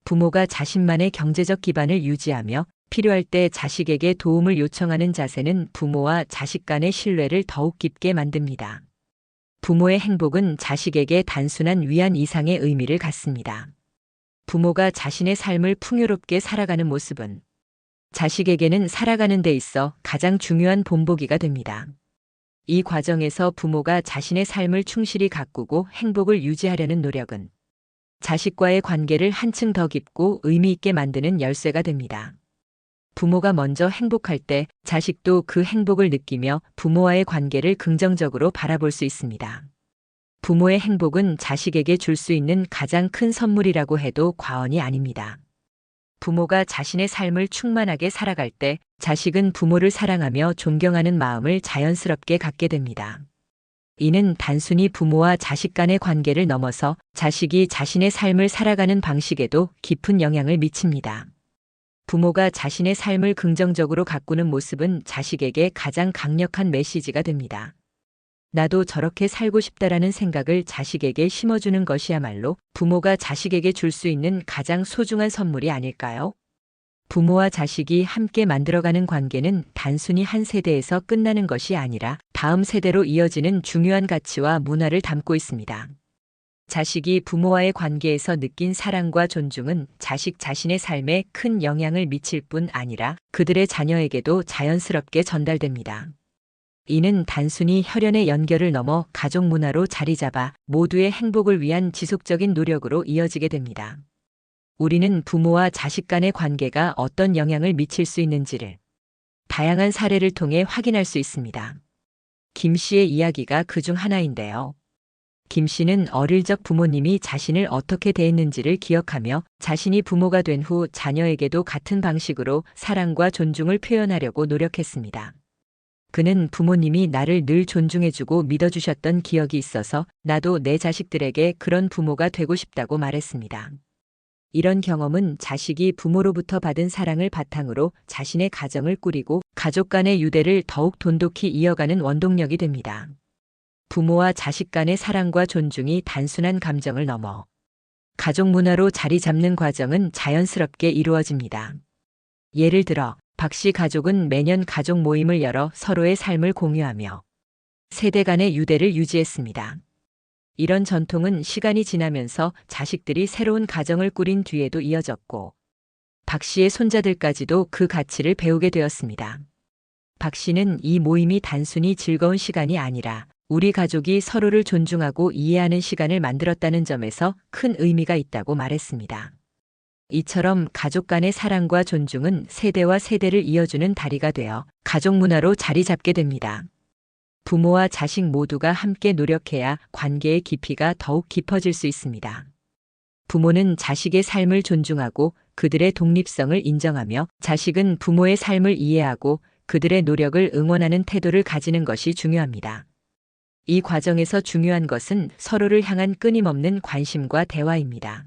부모가 자신만의 경제적 기반을 유지하며 필요할 때 자식에게 도움을 요청하는 자세는 부모와 자식 간의 신뢰를 더욱 깊게 만듭니다. 부모의 행복은 자식에게 단순한 위안 이상의 의미를 갖습니다. 부모가 자신의 삶을 풍요롭게 살아가는 모습은 자식에게는 살아가는 데 있어 가장 중요한 본보기가 됩니다. 이 과정에서 부모가 자신의 삶을 충실히 가꾸고 행복을 유지하려는 노력은 자식과의 관계를 한층 더 깊고 의미 있게 만드는 열쇠가 됩니다. 부모가 먼저 행복할 때 자식도 그 행복을 느끼며 부모와의 관계를 긍정적으로 바라볼 수 있습니다. 부모의 행복은 자식에게 줄 수 있는 가장 큰 선물이라고 해도 과언이 아닙니다. 부모가 자신의 삶을 충만하게 살아갈 때 자식은 부모를 사랑하며 존경하는 마음을 자연스럽게 갖게 됩니다. 이는 단순히 부모와 자식 간의 관계를 넘어서 자식이 자신의 삶을 살아가는 방식에도 깊은 영향을 미칩니다. 부모가 자신의 삶을 긍정적으로 가꾸는 모습은 자식에게 가장 강력한 메시지가 됩니다. 나도 저렇게 살고 싶다라는 생각을 자식에게 심어주는 것이야말로 부모가 자식에게 줄 수 있는 가장 소중한 선물이 아닐까요? 부모와 자식이 함께 만들어가는 관계는 단순히 한 세대에서 끝나는 것이 아니라 다음 세대로 이어지는 중요한 가치와 문화를 담고 있습니다. 자식이 부모와의 관계에서 느낀 사랑과 존중은 자식 자신의 삶에 큰 영향을 미칠 뿐 아니라 그들의 자녀에게도 자연스럽게 전달됩니다. 이는 단순히 혈연의 연결을 넘어 가족 문화로 자리 잡아 모두의 행복을 위한 지속적인 노력으로 이어지게 됩니다. 우리는 부모와 자식 간의 관계가 어떤 영향을 미칠 수 있는지를 다양한 사례를 통해 확인할 수 있습니다. 김 씨의 이야기가 그중 하나인데요. 김 씨는 어릴 적 부모님이 자신을 어떻게 대했는지를 기억하며 자신이 부모가 된 후 자녀에게도 같은 방식으로 사랑과 존중을 표현하려고 노력했습니다. 그는 부모님이 나를 늘 존중해주고 믿어주셨던 기억이 있어서 나도 내 자식들에게 그런 부모가 되고 싶다고 말했습니다. 이런 경험은 자식이 부모로부터 받은 사랑을 바탕으로 자신의 가정을 꾸리고 가족 간의 유대를 더욱 돈독히 이어가는 원동력이 됩니다. 부모와 자식 간의 사랑과 존중이 단순한 감정을 넘어 가족 문화로 자리 잡는 과정은 자연스럽게 이루어집니다. 예를 들어 박 씨 가족은 매년 가족 모임을 열어 서로의 삶을 공유하며 세대 간의 유대를 유지했습니다. 이런 전통은 시간이 지나면서 자식들이 새로운 가정을 꾸린 뒤에도 이어졌고 박 씨의 손자들까지도 그 가치를 배우게 되었습니다. 박 씨는 이 모임이 단순히 즐거운 시간이 아니라 우리 가족이 서로를 존중하고 이해하는 시간을 만들었다는 점에서 큰 의미가 있다고 말했습니다. 이처럼 가족 간의 사랑과 존중은 세대와 세대를 이어주는 다리가 되어 가족 문화로 자리 잡게 됩니다. 부모와 자식 모두가 함께 노력해야 관계의 깊이가 더욱 깊어질 수 있습니다. 부모는 자식의 삶을 존중하고 그들의 독립성을 인정하며 자식은 부모의 삶을 이해하고 그들의 노력을 응원하는 태도를 가지는 것이 중요합니다. 이 과정에서 중요한 것은 서로를 향한 끊임없는 관심과 대화입니다.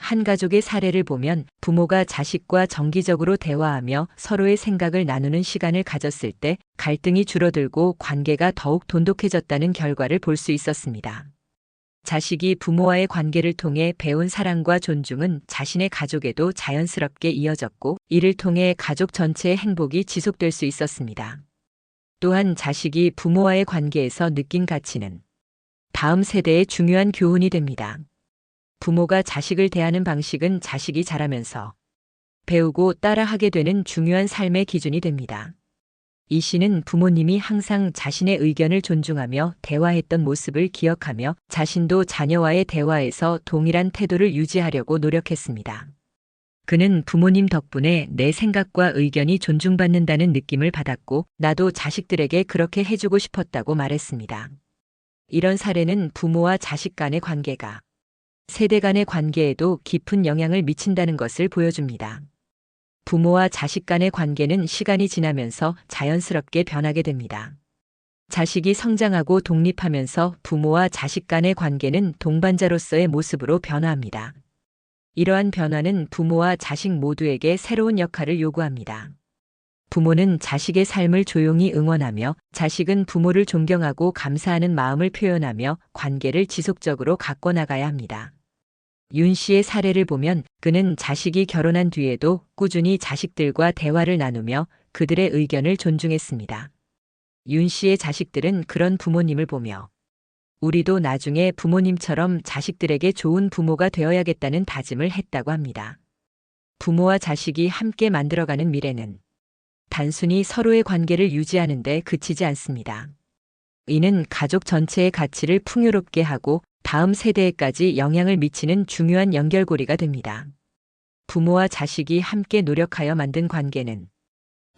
한 가족의 사례를 보면 부모가 자식과 정기적으로 대화하며 서로의 생각을 나누는 시간을 가졌을 때 갈등이 줄어들고 관계가 더욱 돈독해졌다는 결과를 볼 수 있었습니다. 자식이 부모와의 관계를 통해 배운 사랑과 존중은 자신의 가족에도 자연스럽게 이어졌고 이를 통해 가족 전체의 행복이 지속될 수 있었습니다. 또한 자식이 부모와의 관계에서 느낀 가치는 다음 세대의 중요한 교훈이 됩니다. 부모가 자식을 대하는 방식은 자식이 자라면서 배우고 따라하게 되는 중요한 삶의 기준이 됩니다. 이 시는 부모님이 항상 자신의 의견을 존중하며 대화했던 모습을 기억하며 자신도 자녀와의 대화에서 동일한 태도를 유지하려고 노력했습니다. 그는 부모님 덕분에 내 생각과 의견이 존중받는다는 느낌을 받았고 나도 자식들에게 그렇게 해주고 싶었다고 말했습니다. 이런 사례는 부모와 자식 간의 관계가 세대 간의 관계에도 깊은 영향을 미친다는 것을 보여줍니다. 부모와 자식 간의 관계는 시간이 지나면서 자연스럽게 변하게 됩니다. 자식이 성장하고 독립하면서 부모와 자식 간의 관계는 동반자로서의 모습으로 변화합니다. 이러한 변화는 부모와 자식 모두에게 새로운 역할을 요구합니다. 부모는 자식의 삶을 조용히 응원하며 자식은 부모를 존경하고 감사하는 마음을 표현하며 관계를 지속적으로 가꿔나가야 합니다. 윤 씨의 사례를 보면 그는 자식이 결혼한 뒤에도 꾸준히 자식들과 대화를 나누며 그들의 의견을 존중했습니다. 윤 씨의 자식들은 그런 부모님을 보며 우리도 나중에 부모님처럼 자식들에게 좋은 부모가 되어야겠다는 다짐을 했다고 합니다. 부모와 자식이 함께 만들어가는 미래는 단순히 서로의 관계를 유지하는 데 그치지 않습니다. 이는 가족 전체의 가치를 풍요롭게 하고 다음 세대에까지 영향을 미치는 중요한 연결고리가 됩니다. 부모와 자식이 함께 노력하여 만든 관계는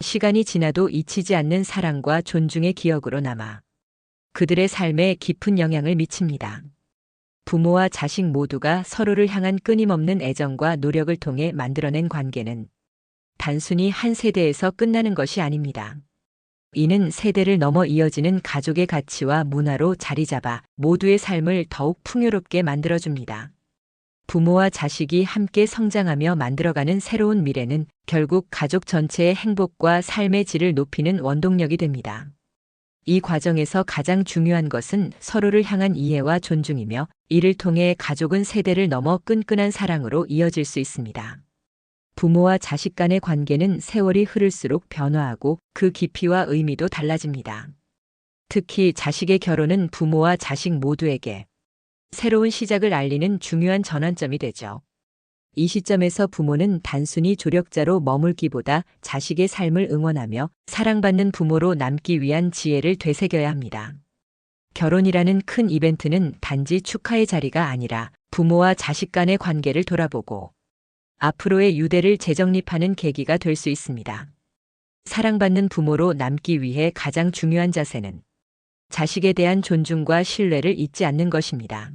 시간이 지나도 잊히지 않는 사랑과 존중의 기억으로 남아 그들의 삶에 깊은 영향을 미칩니다. 부모와 자식 모두가 서로를 향한 끊임없는 애정과 노력을 통해 만들어낸 관계는 단순히 한 세대에서 끝나는 것이 아닙니다. 이는 세대를 넘어 이어지는 가족의 가치와 문화로 자리 잡아 모두의 삶을 더욱 풍요롭게 만들어줍니다. 부모와 자식이 함께 성장하며 만들어가는 새로운 미래는 결국 가족 전체의 행복과 삶의 질을 높이는 원동력이 됩니다. 이 과정에서 가장 중요한 것은 서로를 향한 이해와 존중이며 이를 통해 가족은 세대를 넘어 끈끈한 사랑으로 이어질 수 있습니다. 부모와 자식 간의 관계는 세월이 흐를수록 변화하고 그 깊이와 의미도 달라집니다. 특히 자식의 결혼은 부모와 자식 모두에게 새로운 시작을 알리는 중요한 전환점이 되죠. 이 시점에서 부모는 단순히 조력자로 머물기보다 자식의 삶을 응원하며 사랑받는 부모로 남기 위한 지혜를 되새겨야 합니다. 결혼이라는 큰 이벤트는 단지 축하의 자리가 아니라 부모와 자식 간의 관계를 돌아보고 앞으로의 유대를 재정립하는 계기가 될 수 있습니다. 사랑받는 부모로 남기 위해 가장 중요한 자세는 자식에 대한 존중과 신뢰를 잊지 않는 것입니다.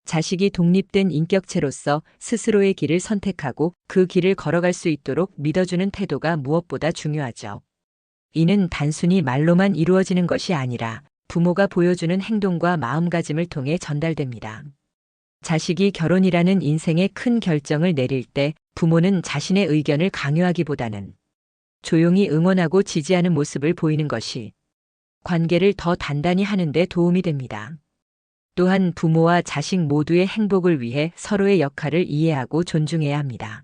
자식이 독립된 인격체로서 스스로의 길을 선택하고 그 길을 걸어갈 수 있도록 믿어주는 태도가 무엇보다 중요하죠. 이는 단순히 말로만 이루어지는 것이 아니라 부모가 보여주는 행동과 마음가짐을 통해 전달됩니다. 자식이 결혼이라는 인생의 큰 결정을 내릴 때 부모는 자신의 의견을 강요하기보다는 조용히 응원하고 지지하는 모습을 보이는 것이 관계를 더 단단히 하는 데 도움이 됩니다. 또한 부모와 자식 모두의 행복을 위해 서로의 역할을 이해하고 존중해야 합니다.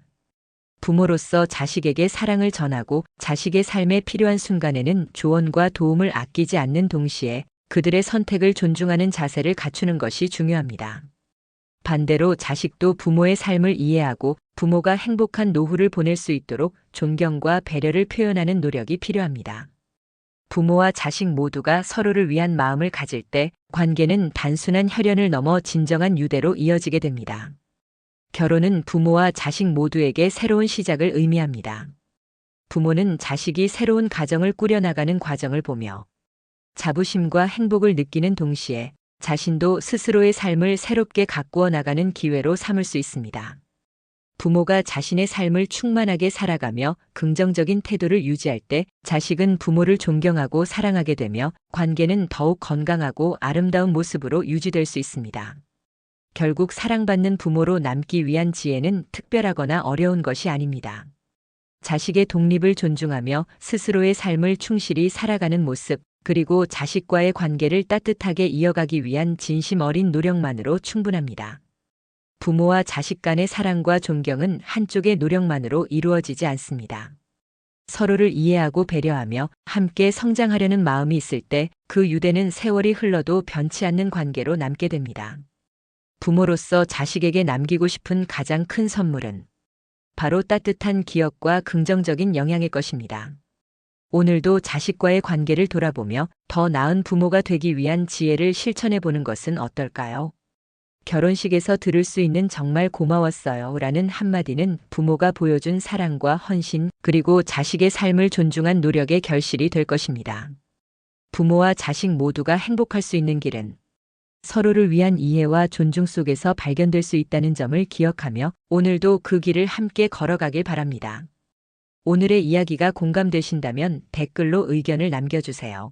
부모로서 자식에게 사랑을 전하고 자식의 삶에 필요한 순간에는 조언과 도움을 아끼지 않는 동시에 그들의 선택을 존중하는 자세를 갖추는 것이 중요합니다. 반대로 자식도 부모의 삶을 이해하고 부모가 행복한 노후를 보낼 수 있도록 존경과 배려를 표현하는 노력이 필요합니다. 부모와 자식 모두가 서로를 위한 마음을 가질 때 관계는 단순한 혈연을 넘어 진정한 유대로 이어지게 됩니다. 결혼은 부모와 자식 모두에게 새로운 시작을 의미합니다. 부모는 자식이 새로운 가정을 꾸려나가는 과정을 보며 자부심과 행복을 느끼는 동시에 자신도 스스로의 삶을 새롭게 가꾸어 나가는 기회로 삼을 수 있습니다. 부모가 자신의 삶을 충만하게 살아가며 긍정적인 태도를 유지할 때 자식은 부모를 존경하고 사랑하게 되며 관계는 더욱 건강하고 아름다운 모습으로 유지될 수 있습니다. 결국 사랑받는 부모로 남기 위한 지혜는 특별하거나 어려운 것이 아닙니다. 자식의 독립을 존중하며 스스로의 삶을 충실히 살아가는 모습, 그리고 자식과의 관계를 따뜻하게 이어가기 위한 진심 어린 노력만으로 충분합니다. 부모와 자식 간의 사랑과 존경은 한쪽의 노력만으로 이루어지지 않습니다. 서로를 이해하고 배려하며 함께 성장하려는 마음이 있을 때 그 유대는 세월이 흘러도 변치 않는 관계로 남게 됩니다. 부모로서 자식에게 남기고 싶은 가장 큰 선물은 바로 따뜻한 기억과 긍정적인 영향일 것입니다. 오늘도 자식과의 관계를 돌아보며 더 나은 부모가 되기 위한 지혜를 실천해 보는 것은 어떨까요? 결혼식에서 들을 수 있는 정말 고마웠어요 라는 한마디는 부모가 보여준 사랑과 헌신, 그리고 자식의 삶을 존중한 노력의 결실이 될 것입니다. 부모와 자식 모두가 행복할 수 있는 길은 서로를 위한 이해와 존중 속에서 발견될 수 있다는 점을 기억하며 오늘도 그 길을 함께 걸어가길 바랍니다. 오늘의 이야기가 공감되신다면 댓글로 의견을 남겨주세요.